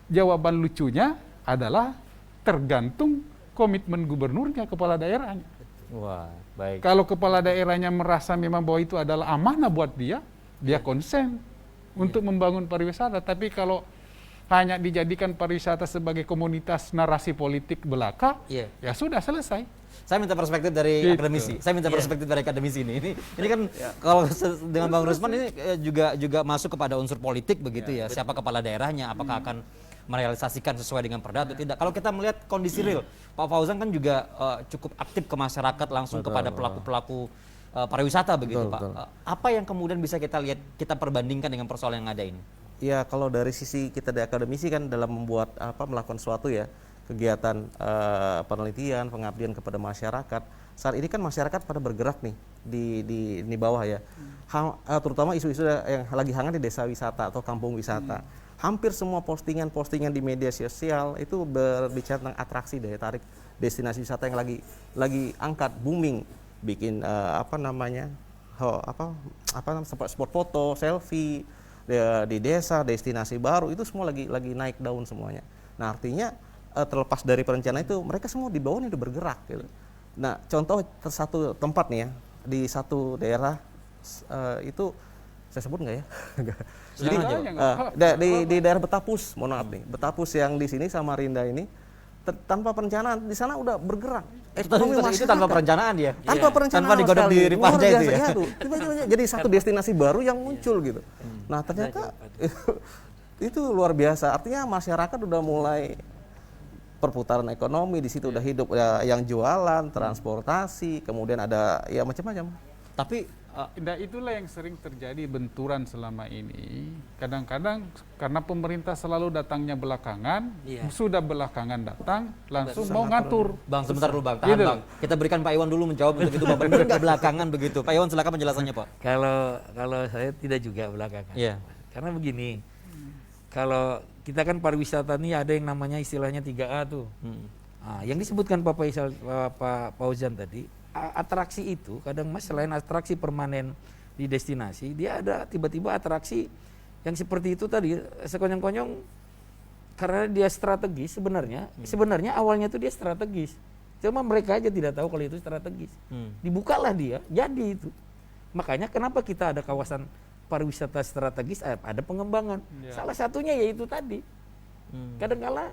Speaker 8: jawaban lucunya adalah tergantung komitmen gubernurnya, kepala daerahnya.
Speaker 6: Wah, baik.
Speaker 8: Kalau kepala daerahnya merasa memang bahwa itu adalah amanah buat dia, dia konsen untuk membangun pariwisata. Tapi kalau hanya dijadikan pariwisata sebagai komunitas narasi politik belaka, ya sudah selesai.
Speaker 6: Saya minta perspektif dari akademisi. Saya minta perspektif dari akademisi ini. Ini kan kalau dengan Bang Rusman ini juga masuk kepada unsur politik begitu ya. Siapa kepala daerahnya, apakah akan merealisasikan sesuai dengan perda atau tidak. Kalau kita melihat kondisi real, Pak Fauzan kan juga cukup aktif ke masyarakat, langsung kepada pelaku-pelaku pariwisata begitu, Pak. Apa yang kemudian bisa kita lihat, kita perbandingkan dengan persoalan yang ada ini?
Speaker 10: Ya, kalau dari sisi kita di akademisi kan dalam membuat melakukan suatu ya kegiatan penelitian, pengabdian kepada masyarakat. Saat ini kan masyarakat pada bergerak nih di bawah ya. Terutama isu-isu yang lagi hangat di desa wisata atau kampung wisata. Hampir semua postingan-postingan di media sosial itu berbicara tentang atraksi daya tarik destinasi wisata yang lagi angkat, booming, bikin spot foto, selfie di desa, destinasi baru, itu semua lagi naik daun semuanya. Nah, artinya terlepas dari perencanaan itu mereka semua di bawah ini udah bergerak gitu. Nah, contoh satu tempat nih ya, di satu daerah itu saya sebut nggak ya? Jadi di daerah Betapus, mohon maaf nih, Betapus yang di sini Samarinda ini tanpa perencanaan di sana udah bergerak.
Speaker 6: Itu tanpa perencanaan ya?
Speaker 10: Tanpa perencanaan,
Speaker 6: tanpa digodok di Riparda itu ya?
Speaker 10: Tiba-tiba jadi satu destinasi baru yang muncul gitu. Nah ternyata itu luar biasa. Artinya masyarakat udah mulai perputaran ekonomi di situ udah hidup ya, yang jualan, transportasi, kemudian ada ya macam-macam.
Speaker 6: Tapi
Speaker 8: nah, itulah yang sering terjadi benturan selama ini. Kadang-kadang karena pemerintah selalu datangnya belakangan, sudah belakangan datang langsung mau ngatur.
Speaker 6: Bang, sebentar dulu Bang, tahan Bang. Kita berikan Pak Iwan dulu menjawab untuk itu Bang. Benar nggak belakangan begitu? Pak Iwan silakan penjelasannya Pak.
Speaker 7: Kalau saya tidak juga belakangan.
Speaker 6: Iya.
Speaker 7: Karena begini, kalau kita kan pariwisata nih ada yang namanya istilahnya 3A tuh. Nah, yang disebutkan Pak Faisal, Pak Fauzan tadi, atraksi itu kadang Mas selain atraksi permanen di destinasi, dia ada tiba-tiba atraksi yang seperti itu tadi, sekonyong-konyong karena dia strategis sebenarnya awalnya tuh dia strategis. Cuma mereka aja tidak tahu kalau itu strategis. Dibukalah dia, jadi itu. Makanya kenapa kita ada kawasan pariwisata strategis, ada pengembangan. Salah satunya yaitu tadi. Kadang-kala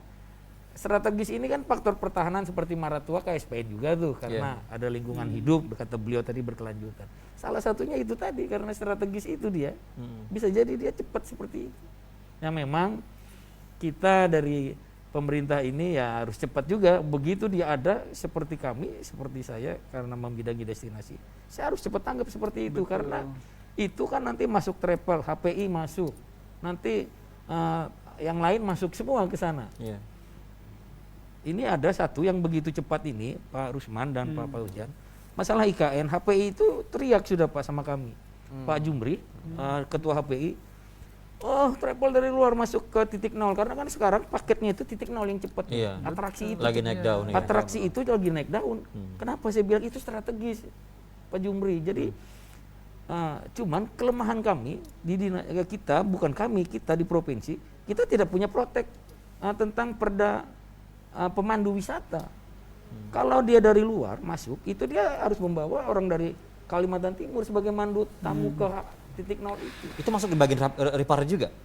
Speaker 7: strategis ini kan faktor pertahanan seperti Maratua KSPN juga tuh karena ada lingkungan hidup, kata beliau tadi berkelanjutan. Salah satunya itu tadi karena strategis itu dia bisa jadi dia cepat seperti itu. Ya memang kita dari pemerintah ini ya harus cepat juga. Begitu dia ada seperti kami, seperti saya karena membidangi destinasi, saya harus cepat tanggap seperti itu. Karena itu kan nanti masuk travel, HPI masuk, nanti yang lain masuk semua ke sana. Ini ada satu yang begitu cepat ini, Pak Rusman dan Pak Fauzan. Masalah IKN, HPI itu teriak sudah Pak sama kami. Pak Jumri, Ketua HPI, travel dari luar masuk ke titik nol. Karena kan sekarang paketnya itu titik nol yang cepat. Atraksi itu
Speaker 6: lagi naik daun.
Speaker 7: Atraksi itu lagi naik daun. Kenapa saya bilang itu strategis, Pak Jumri? Jadi, cuman kelemahan kami, kita di provinsi, kita tidak punya protek tentang perda pemandu wisata. Kalau dia dari luar masuk, itu dia harus membawa orang dari Kalimantan Timur sebagai mandu tamu ke titik nol itu.
Speaker 6: Itu masuk di bagian Riparda juga?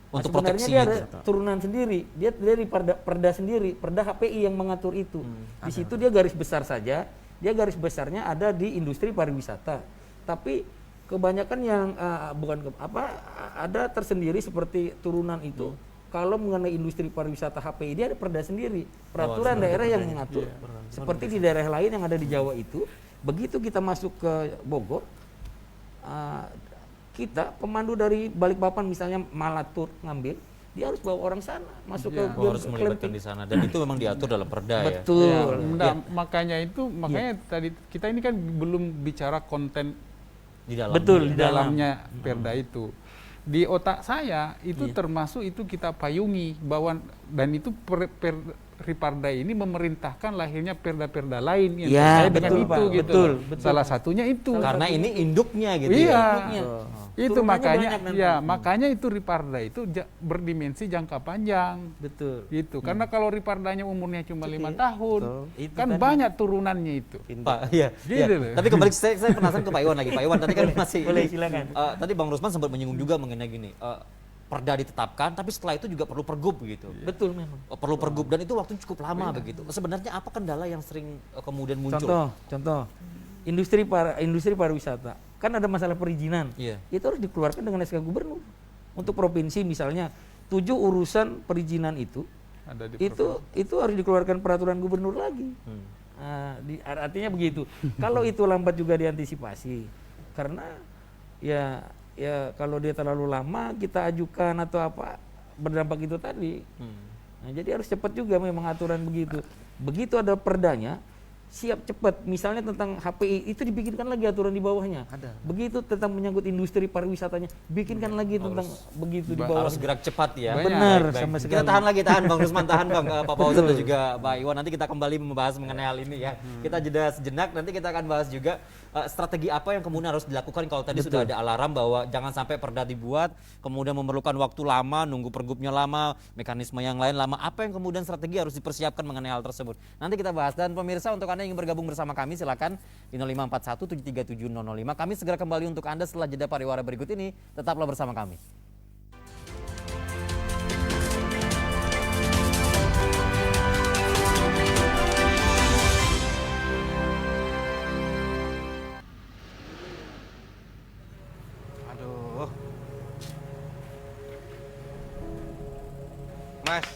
Speaker 6: Untuk
Speaker 7: sebenarnya
Speaker 6: proteksi
Speaker 7: dia ada turunan sendiri. Dia dari perda sendiri, perda HPI yang mengatur itu. Di situ dia garis besar saja. Dia garis besarnya ada di industri pariwisata. Tapi kebanyakan yang ada tersendiri seperti turunan itu. Kalau mengenai industri pariwisata HPI, dia ada perda sendiri, peraturan daerah yang mengatur. Seperti di daerah lain yang ada di Jawa itu, begitu kita masuk ke Bogor, kita pemandu dari Balikpapan misalnya Malatur ngambil, dia harus bawa orang sana, masuk ke
Speaker 6: harus melibatkan di sana, dan itu memang diatur dalam perda ya.
Speaker 7: Betul.
Speaker 8: Makanya tadi kita ini kan belum bicara konten
Speaker 6: di dalam.
Speaker 8: Betul, di dalamnya perda itu. Di otak saya itu termasuk itu kita payungi bahwa dan itu Riparda ini memerintahkan lahirnya perda-perda lain yang terkait dengan itu gitu. Betul. Salah satunya itu.
Speaker 6: Karena ini induknya gitu
Speaker 8: Itu makanya itu Riparda itu berdimensi jangka panjang.
Speaker 7: Betul.
Speaker 8: Gitu. Karena kalau Ripardanya umurnya cuma 5 tahun, kan banyak turunannya itu.
Speaker 6: Pak, Tapi kembali saya penasaran ke Pak Iwan lagi. Pak Iwan tadi kan masih
Speaker 7: boleh silakan.
Speaker 6: Tadi Bang Rusman sempat menyinggung juga mengenai gini. Perda ditetapkan, tapi setelah itu juga perlu pergub begitu.
Speaker 7: Betul memang.
Speaker 6: Perlu pergub dan itu waktu cukup lama begitu. Sebenarnya apa kendala yang sering kemudian muncul?
Speaker 7: Contoh, industri pariwisata kan ada masalah perizinan. Itu harus dikeluarkan dengan SK gubernur. Untuk provinsi misalnya 7 urusan perizinan itu harus dikeluarkan peraturan gubernur lagi. Artinya begitu. Kalau itu lambat juga diantisipasi, karena ya kalau dia terlalu lama kita ajukan atau apa berdampak itu tadi. Nah, jadi harus cepat juga memang aturan begitu. Begitu ada perdanya, siap cepat. Misalnya tentang HPI itu dibikinkan lagi aturan di bawahnya. Begitu tentang menyangkut industri pariwisatanya, bikinkan lagi tentang begitu di bawah.
Speaker 6: Harus gerak cepat ya.
Speaker 7: Benar, sama sekali.
Speaker 6: Kita tahan Bang Rusman, Bang Pak Fauzan dan juga Pak Iwan. Nanti kita kembali membahas mengenai hal ini ya. Kita jeda sejenak, nanti kita akan bahas juga strategi apa yang kemudian harus dilakukan kalau tadi sudah ada alarm bahwa jangan sampai perda dibuat, kemudian memerlukan waktu lama, nunggu pergubnya lama, mekanisme yang lain lama. Apa yang kemudian strategi harus dipersiapkan mengenai hal tersebut? Nanti kita bahas. Dan pemirsa, untuk Anda yang ingin bergabung bersama kami silakan di 0541 737 005. Kami segera kembali untuk Anda setelah jeda pariwara berikut ini. Tetaplah bersama kami.
Speaker 12: Mas,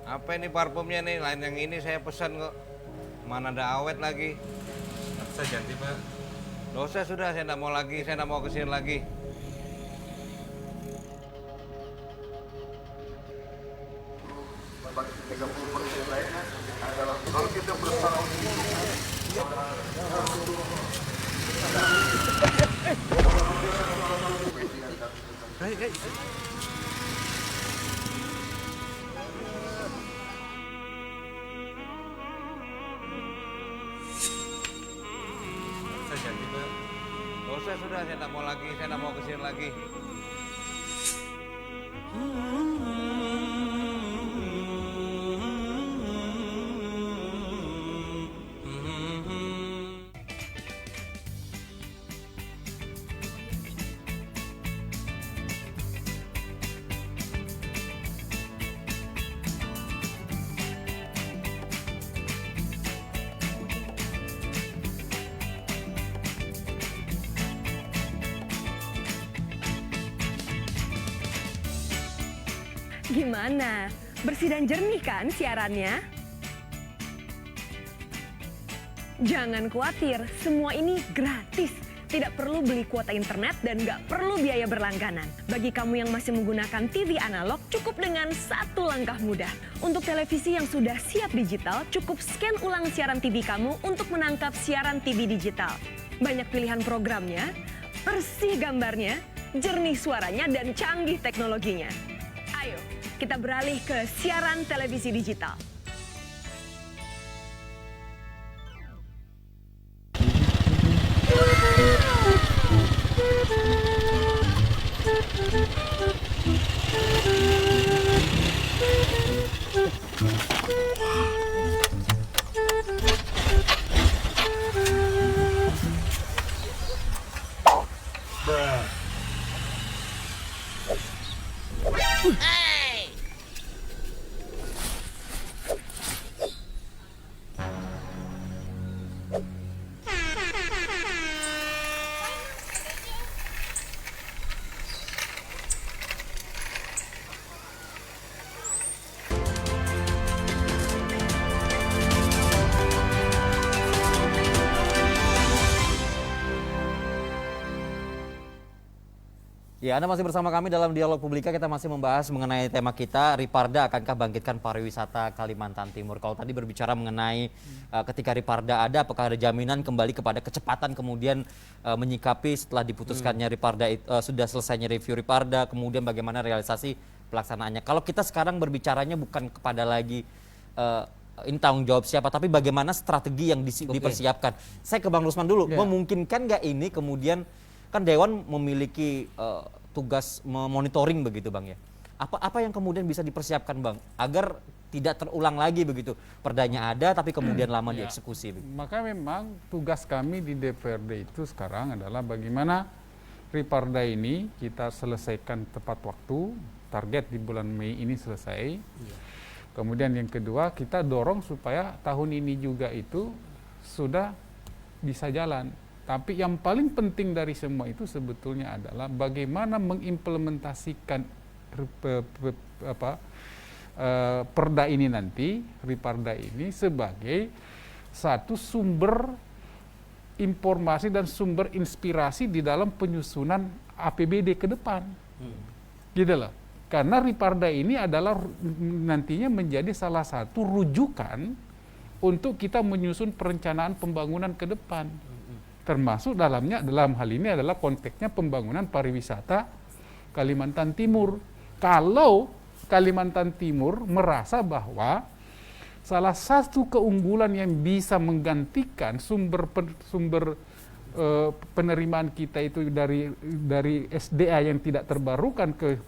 Speaker 12: apa ini parfumnya nih? Lain yang ini saya pesan kok. Mana ada awet lagi?
Speaker 4: Saya ganti Pak.
Speaker 12: Dosa sudah, saya nggak mau lagi, saya nggak mau kesini lagi.
Speaker 13: Kalau kita bersama
Speaker 12: Saya ganti Pak. Dosa sudah, saya nggak mau lagi, saya nggak mau kesini lagi.
Speaker 14: Gimana? Bersih dan jernih kan siarannya? Jangan khawatir, semua ini gratis. Tidak perlu beli kuota internet dan nggak perlu biaya berlangganan. Bagi kamu yang masih menggunakan TV analog, cukup dengan satu langkah mudah. Untuk televisi yang sudah siap digital, cukup scan ulang siaran TV kamu untuk menangkap siaran TV digital. Banyak pilihan programnya, bersih gambarnya, jernih suaranya, dan canggih teknologinya. Ayo, kita beralih ke siaran televisi digital.
Speaker 6: Ya, Anda masih bersama kami dalam Dialog Publika. Kita masih membahas mengenai tema kita, Riparda akankah bangkitkan pariwisata Kalimantan Timur. Kalau tadi berbicara mengenai ketika Riparda ada, apakah ada jaminan kembali kepada kecepatan kemudian menyikapi setelah diputuskannya Riparda, sudah selesainya review Riparda, kemudian bagaimana realisasi pelaksanaannya. Kalau kita sekarang berbicaranya bukan kepada lagi ini tanggung jawab siapa, tapi bagaimana strategi yang dipersiapkan. Saya ke Bang Rusman dulu, memungkinkan nggak ini kemudian, kan Dewan memiliki tugas memonitoring begitu Bang ya. Apa yang kemudian bisa dipersiapkan Bang agar tidak terulang lagi begitu, perdanya ada tapi kemudian lama dieksekusi begitu.
Speaker 8: Maka memang tugas kami di DPRD itu sekarang adalah bagaimana Riparda ini kita selesaikan tepat waktu, target di bulan Mei ini selesai. Kemudian yang kedua, kita dorong supaya tahun ini juga itu sudah bisa jalan. Tapi yang paling penting dari semua itu sebetulnya adalah bagaimana mengimplementasikan perda ini nanti, Riparda ini sebagai satu sumber informasi dan sumber inspirasi di dalam penyusunan APBD ke depan. Gitu loh. Karena Riparda ini adalah nantinya menjadi salah satu rujukan untuk kita menyusun perencanaan pembangunan ke depan. Termasuk dalam hal ini adalah konteksnya pembangunan pariwisata Kalimantan Timur. Kalau Kalimantan Timur merasa bahwa salah satu keunggulan yang bisa menggantikan sumber penerimaan kita itu dari SDA yang tidak terbarukan ke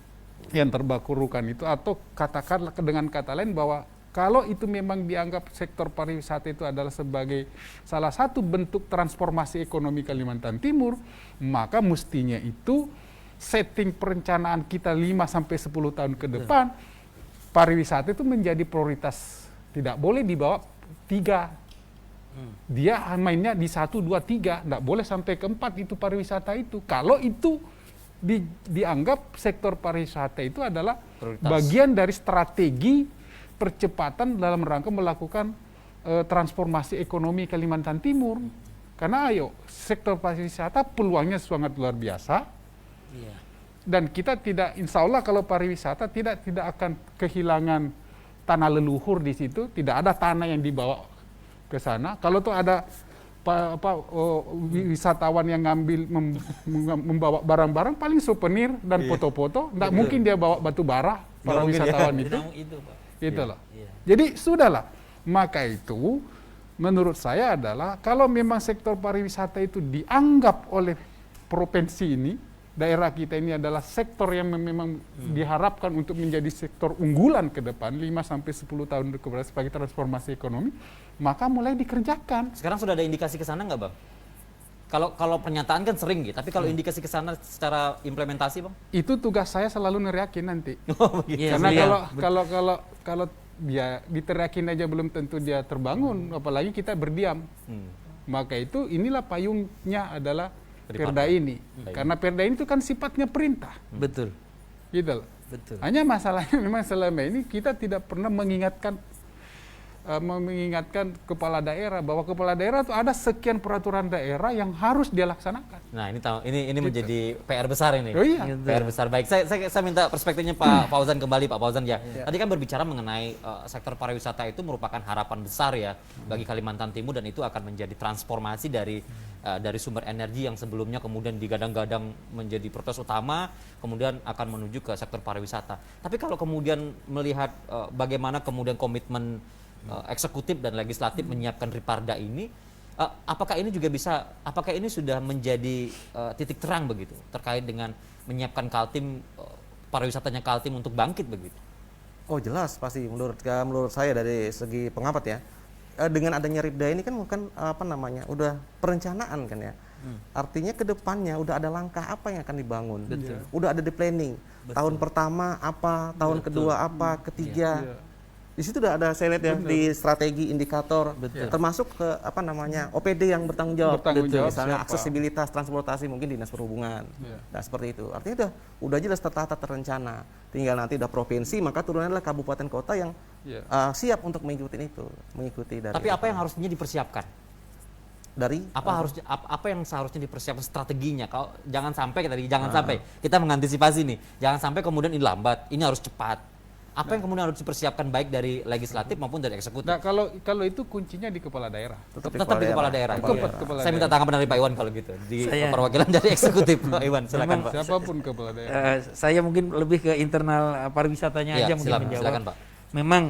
Speaker 8: yang terbarukan itu, atau katakanlah dengan kata lain bahwa kalau itu memang dianggap sektor pariwisata itu adalah sebagai salah satu bentuk transformasi ekonomi Kalimantan Timur, maka mestinya itu setting perencanaan kita 5-10 tahun ke depan, pariwisata itu menjadi prioritas, tidak boleh di bawah 3. Dia mainnya di 1, 2, 3, tidak boleh sampai ke 4 itu pariwisata itu. Kalau itu dianggap sektor pariwisata itu adalah prioritas, bagian dari strategi percepatan dalam rangka melakukan transformasi ekonomi Kalimantan Timur. Karena sektor pariwisata peluangnya sangat luar biasa. Dan kita tidak, insya Allah kalau pariwisata tidak akan kehilangan tanah leluhur di situ, tidak ada tanah yang dibawa ke sana. Kalau tuh ada wisatawan yang membawa barang-barang paling souvenir dan foto-foto, tidak mungkin dia bawa batu bara para wisatawan itu. Gitu loh. Jadi sudahlah. Maka itu menurut saya adalah kalau memang sektor pariwisata itu dianggap oleh provinsi ini, daerah kita ini adalah sektor yang memang diharapkan untuk menjadi sektor unggulan ke depan 5-10 tahun ke depan sebagai transformasi ekonomi, maka mulai dikerjakan.
Speaker 6: Sekarang sudah ada indikasi ke sana nggak, Bang? Kalau pernyataan kan sering gitu, tapi kalau indikasi ke sana secara implementasi, Bang?
Speaker 8: Itu tugas saya selalu neriakin nanti.
Speaker 6: Karena
Speaker 8: kalau dia diteriakin aja belum tentu dia terbangun, apalagi kita berdiam. Maka itu inilah payungnya adalah Perda ini. Karena Perda ini itu kan sifatnya perintah.
Speaker 7: Betul.
Speaker 8: Gitu loh.
Speaker 7: Betul.
Speaker 8: Hanya masalahnya memang selama ini kita tidak pernah mengingatkan kepala daerah bahwa kepala daerah itu ada sekian peraturan daerah yang harus dia laksanakan.
Speaker 6: Nah, ini menjadi PR besar ini.
Speaker 8: Oh iya.
Speaker 6: PR besar. Baik, saya minta perspektifnya Pak Fauzan kembali, Pak Fauzan ya. Tadi kan berbicara mengenai sektor pariwisata itu merupakan harapan besar ya bagi Kalimantan Timur, dan itu akan menjadi transformasi dari sumber energi yang sebelumnya kemudian digadang-gadang menjadi prioritas utama, kemudian akan menuju ke sektor pariwisata. Tapi kalau kemudian melihat bagaimana kemudian komitmen eksekutif dan legislatif menyiapkan Riparda ini, apakah ini sudah menjadi titik terang begitu terkait dengan menyiapkan Kaltim, pariwisatanya Kaltim untuk bangkit begitu?
Speaker 10: Oh jelas pasti, menurut saya dari segi pengamat ya, dengan adanya Ripda ini kan bukan udah perencanaan kan ya. Artinya ke depannya udah ada langkah apa yang akan dibangun. Udah ada di planning. Tahun pertama apa, tahun kedua apa, ketiga. Di situ udah ada, saya lihat ya, di strategi indikator, termasuk ke OPD yang bertanggung jawab, misalnya aksesibilitas transportasi mungkin Dinas Perhubungan. Nah seperti itu. Artinya udah jelas tertata, terencana. Tinggal nanti udah provinsi, maka turunannya adalah kabupaten kota yang siap untuk mengikuti dari.
Speaker 6: Tapi apa yang harusnya dipersiapkan?
Speaker 10: Dari
Speaker 6: apa yang seharusnya dipersiapkan strateginya? Kalau jangan sampai kita mengantisipasi nih, jangan sampai kemudian ini lambat, ini harus cepat. Apa yang kemudian harus dipersiapkan baik dari legislatif maupun dari eksekutif?
Speaker 8: Nah, kalau itu kuncinya di kepala daerah.
Speaker 6: Tetap di kepala daerah. Saya minta tanggapan dari Pak Iwan kalau gitu. Di perwakilan dari eksekutif, Pak Iwan, silakan Pak.
Speaker 8: Siapapun kepala daerah.
Speaker 7: Saya mungkin lebih ke internal pariwisatanya aja mungkin menjawab.
Speaker 6: Silakan Pak.
Speaker 7: Memang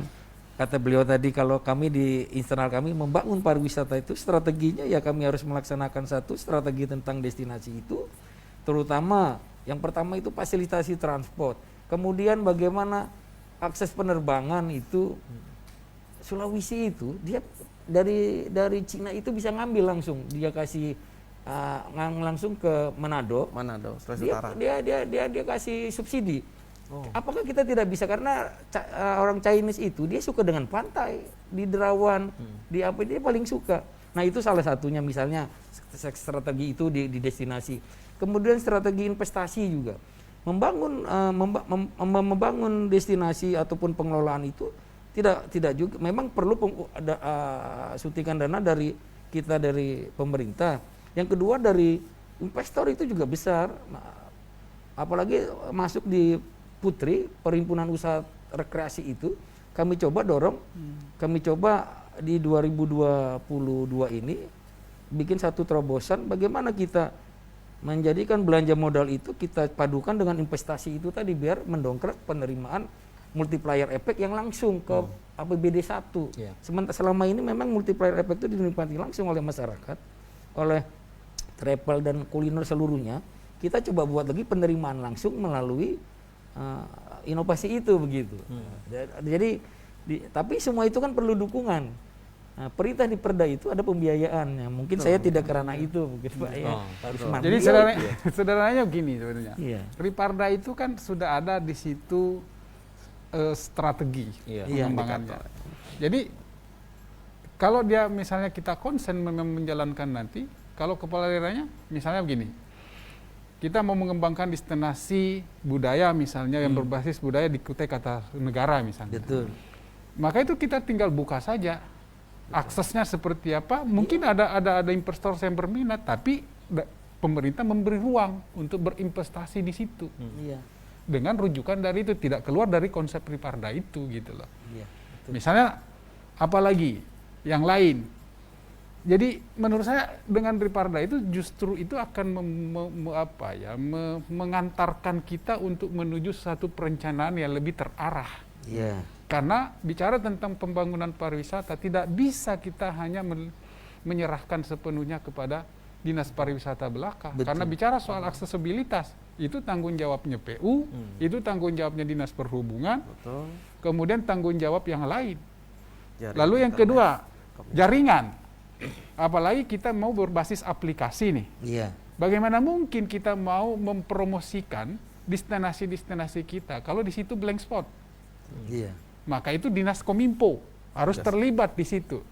Speaker 7: kata beliau tadi, kalau kami di internal kami membangun pariwisata itu strateginya ya kami harus melaksanakan satu strategi tentang destinasi itu, terutama yang pertama itu fasilitasi transport. Kemudian bagaimana akses penerbangan itu, Sulawesi itu dia dari Cina itu bisa ngambil langsung, dia kasih langsung ke Manado,
Speaker 10: Sulawesi Utara.
Speaker 7: Dia kasih subsidi. Apakah kita tidak bisa, karena orang Chinese itu dia suka dengan pantai di Derawan, dia paling suka. Nah itu salah satunya, misalnya strategi itu di destinasi. Kemudian strategi investasi juga. Membangun destinasi ataupun pengelolaan itu tidak juga, memang perlu suntikan dana dari kita, dari pemerintah. Yang kedua dari investor itu juga besar, apalagi masuk di Putri, Perhimpunan Usaha Rekreasi itu kami coba dorong, kami coba di 2022 ini bikin satu terobosan bagaimana kita menjadikan belanja modal itu kita padukan dengan investasi itu tadi, biar mendongkrak penerimaan multiplier efek yang langsung ke APBD 1. Sementara selama ini memang multiplier efek itu dinikmati langsung oleh masyarakat, oleh travel dan kuliner seluruhnya, kita coba buat lagi penerimaan langsung melalui inovasi itu begitu. Jadi tapi semua itu kan perlu dukungan. Nah, perintah di Perda itu ada pembiayaannya. Mungkin saya tidak karena itu mungkin Pak ya. Harus
Speaker 8: Jadi sederhananya begini sebenarnya. Riparda itu kan sudah ada di situ strategi pengembangannya. Jadi kalau dia misalnya kita konsen menjalankan nanti, kalau kepala daerahnya misalnya begini, kita mau mengembangkan destinasi budaya misalnya yang berbasis budaya di Kutai Kartanegara misalnya.
Speaker 7: Betul.
Speaker 8: Maka itu kita tinggal buka saja. Aksesnya seperti apa? Mungkin ada investor yang berminat, tapi pemerintah memberi ruang untuk berinvestasi di situ. Dengan rujukan dari itu, tidak keluar dari konsep Riparda itu gitu loh. Misalnya apalagi yang lain. Jadi menurut saya dengan Riparda itu justru itu akan mengantarkan kita untuk menuju satu perencanaan yang lebih terarah. Karena bicara tentang pembangunan pariwisata tidak bisa kita hanya menyerahkan sepenuhnya kepada Dinas Pariwisata belaka. Karena bicara soal aksesibilitas itu tanggung jawabnya PU, itu tanggung jawabnya Dinas Perhubungan, kemudian tanggung jawab yang lain. Lalu yang kedua, jaringan. Apalagi kita mau berbasis aplikasi nih. Bagaimana mungkin kita mau mempromosikan destinasi-destinasi kita kalau di situ blank spot? Maka itu Dinas Kominfo harus terlibat di situ.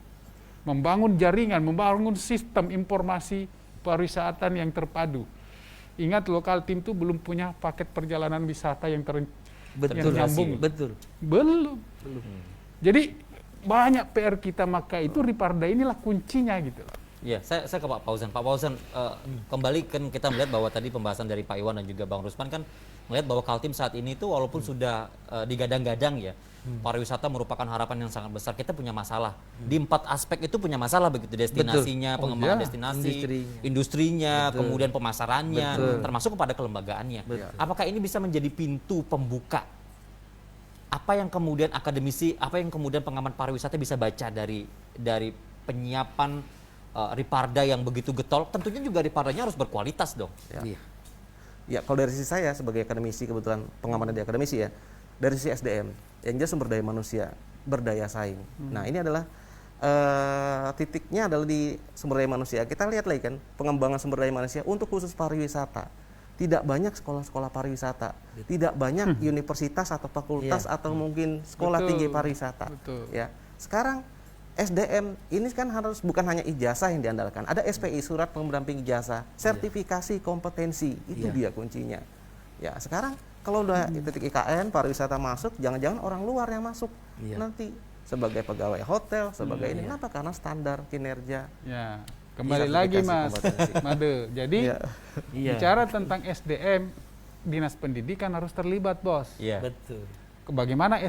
Speaker 8: Membangun jaringan, membangun sistem informasi pariwisata yang terpadu. Ingat lokal tim itu belum punya paket perjalanan wisata yang nyambung. Belum. Jadi banyak PR kita, maka itu Riparda inilah kuncinya gitu.
Speaker 6: Ya, saya ke Pak Fauzan. Pak Fauzan, kembali kan kita melihat bahwa tadi pembahasan dari Pak Iwan dan juga Bang Rusman kan melihat bahwa Kaltim saat ini itu walaupun sudah digadang-gadang ya, pariwisata merupakan harapan yang sangat besar. Kita punya masalah di 4 aspek itu punya masalah begitu, destinasinya, pengembangan destinasi, industrinya, kemudian pemasarannya, termasuk kepada kelembagaannya. Apakah ini bisa menjadi pintu pembuka? Apa yang kemudian akademisi, apa yang kemudian pengamat pariwisata bisa baca dari penyiapan Riparda yang begitu getol? Tentunya juga Ripardanya harus berkualitas dong.
Speaker 10: Ya, kalau dari sisi saya sebagai akademisi, kebetulan pengamat di akademisi ya, dari sisi SDM, yang jelas sumber daya manusia, berdaya saing. Nah, ini adalah titiknya adalah di sumber daya manusia. Kita lihat lagi kan pengembangan sumber daya manusia untuk khusus pariwisata. Tidak banyak sekolah-sekolah pariwisata, tidak banyak universitas atau fakultas atau mungkin sekolah tinggi pariwisata. Ya, sekarang SDM ini kan harus bukan hanya ijazah yang diandalkan, ada SPI, surat pendamping ijazah, sertifikasi kompetensi, itu dia kuncinya. Ya, sekarang kalau udah titik IKN pariwisata masuk, jangan-jangan orang luar yang masuk nanti sebagai pegawai hotel, sebagai ini. Kenapa? Karena standar kinerja.
Speaker 8: Kembali lagi Mas Made. Jadi bicara tentang SDM, Dinas Pendidikan harus terlibat, Bos.
Speaker 7: Betul.
Speaker 8: Bagaimana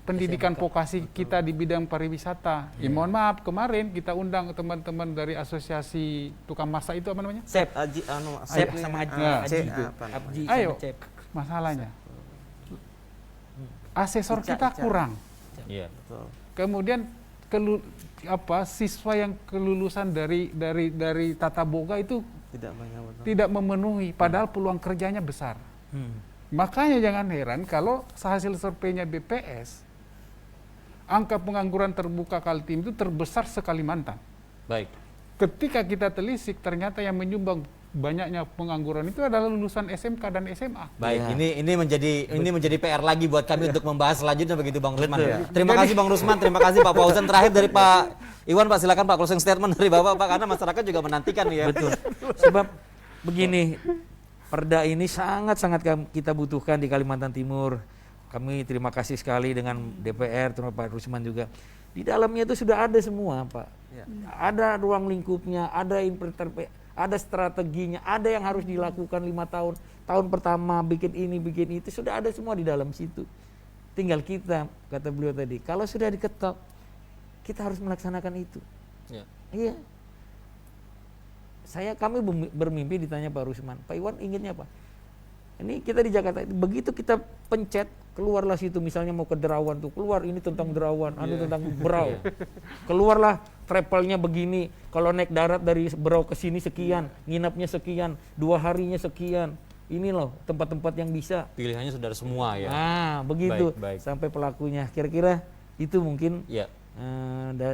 Speaker 8: pendidikan vokasi kita di bidang pariwisata? Mohon maaf, kemarin kita undang teman-teman dari asosiasi tukang masak itu apa namanya?
Speaker 7: Sep sama Haji.
Speaker 8: Ayo, masalahnya asesor kita kurang. Kemudian siswa yang kelulusan dari tata boga itu tidak memenuhi, padahal peluang kerjanya besar. Makanya jangan heran kalau hasil surveinya BPS, angka pengangguran terbuka Kaltim itu terbesar se-Kalimantan.
Speaker 6: Baik.
Speaker 8: Ketika kita telisik, ternyata yang menyumbang banyaknya pengangguran itu adalah lulusan SMK dan SMA.
Speaker 6: Baik, ini menjadi PR lagi buat kami untuk membahas selanjutnya begitu Bang Rusman. Terima kasih Bang Rusman, terima kasih Pak Fauzan. Terakhir dari Pak Iwan, Pak silakan Pak closing statement dari Bapak Pak, karena masyarakat juga menantikan ya.
Speaker 7: Betul. Sebab begini, Perda ini sangat-sangat kita butuhkan di Kalimantan Timur. Kami terima kasih sekali dengan DPR, terima Pak Rusman juga. Di dalamnya itu sudah ada semua, Pak. Ada ruang lingkupnya, ada strateginya, ada yang harus dilakukan 5 tahun. Tahun pertama bikin ini, bikin itu, sudah ada semua di dalam situ. Tinggal kita, kata beliau tadi, kalau sudah diketok, kita harus melaksanakan itu. Iya. Kami bermimpi ditanya Pak Rusman, Pak Iwan inginnya apa? Ini kita di Jakarta, begitu kita pencet, keluarlah situ, misalnya mau ke Derawan tuh, keluar ini tentang Derawan, tentang Berau. Keluarlah travelnya begini, kalau naik darat dari Berau ke sini sekian, nginapnya sekian, 2 harinya sekian. Ini loh tempat-tempat yang bisa.
Speaker 6: Pilihannya sudah ada semua ya.
Speaker 7: Nah, begitu.
Speaker 6: Baik.
Speaker 7: Sampai pelakunya. Kira-kira itu mungkin
Speaker 6: Ya.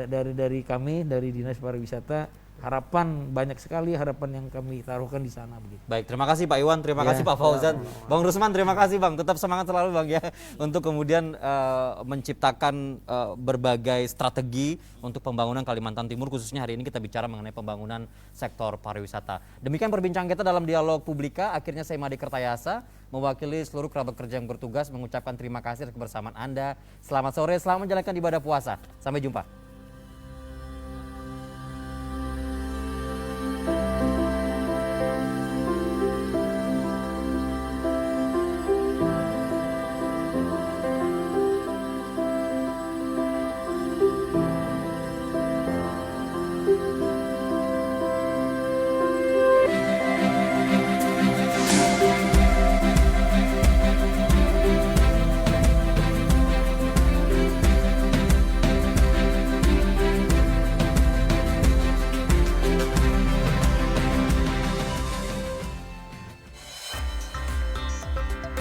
Speaker 7: dari kami, dari Dinas Pariwisata, harapan banyak sekali harapan yang kami taruhkan di sana begitu.
Speaker 6: Baik, terima kasih Pak Iwan, terima
Speaker 7: Ya.
Speaker 6: kasih Pak Fauzan. Bang Rusman, terima kasih Bang. Tetap semangat selalu Bang ya untuk kemudian menciptakan berbagai strategi untuk pembangunan Kalimantan Timur, khususnya hari ini kita bicara mengenai pembangunan sektor pariwisata. Demikian perbincangan kita dalam Dialog Publika. Akhirnya saya Made Kertayasa mewakili seluruh kerabat kerja yang bertugas mengucapkan terima kasih atas kebersamaan Anda. Selamat sore, selamat menjalankan ibadah puasa. Sampai jumpa.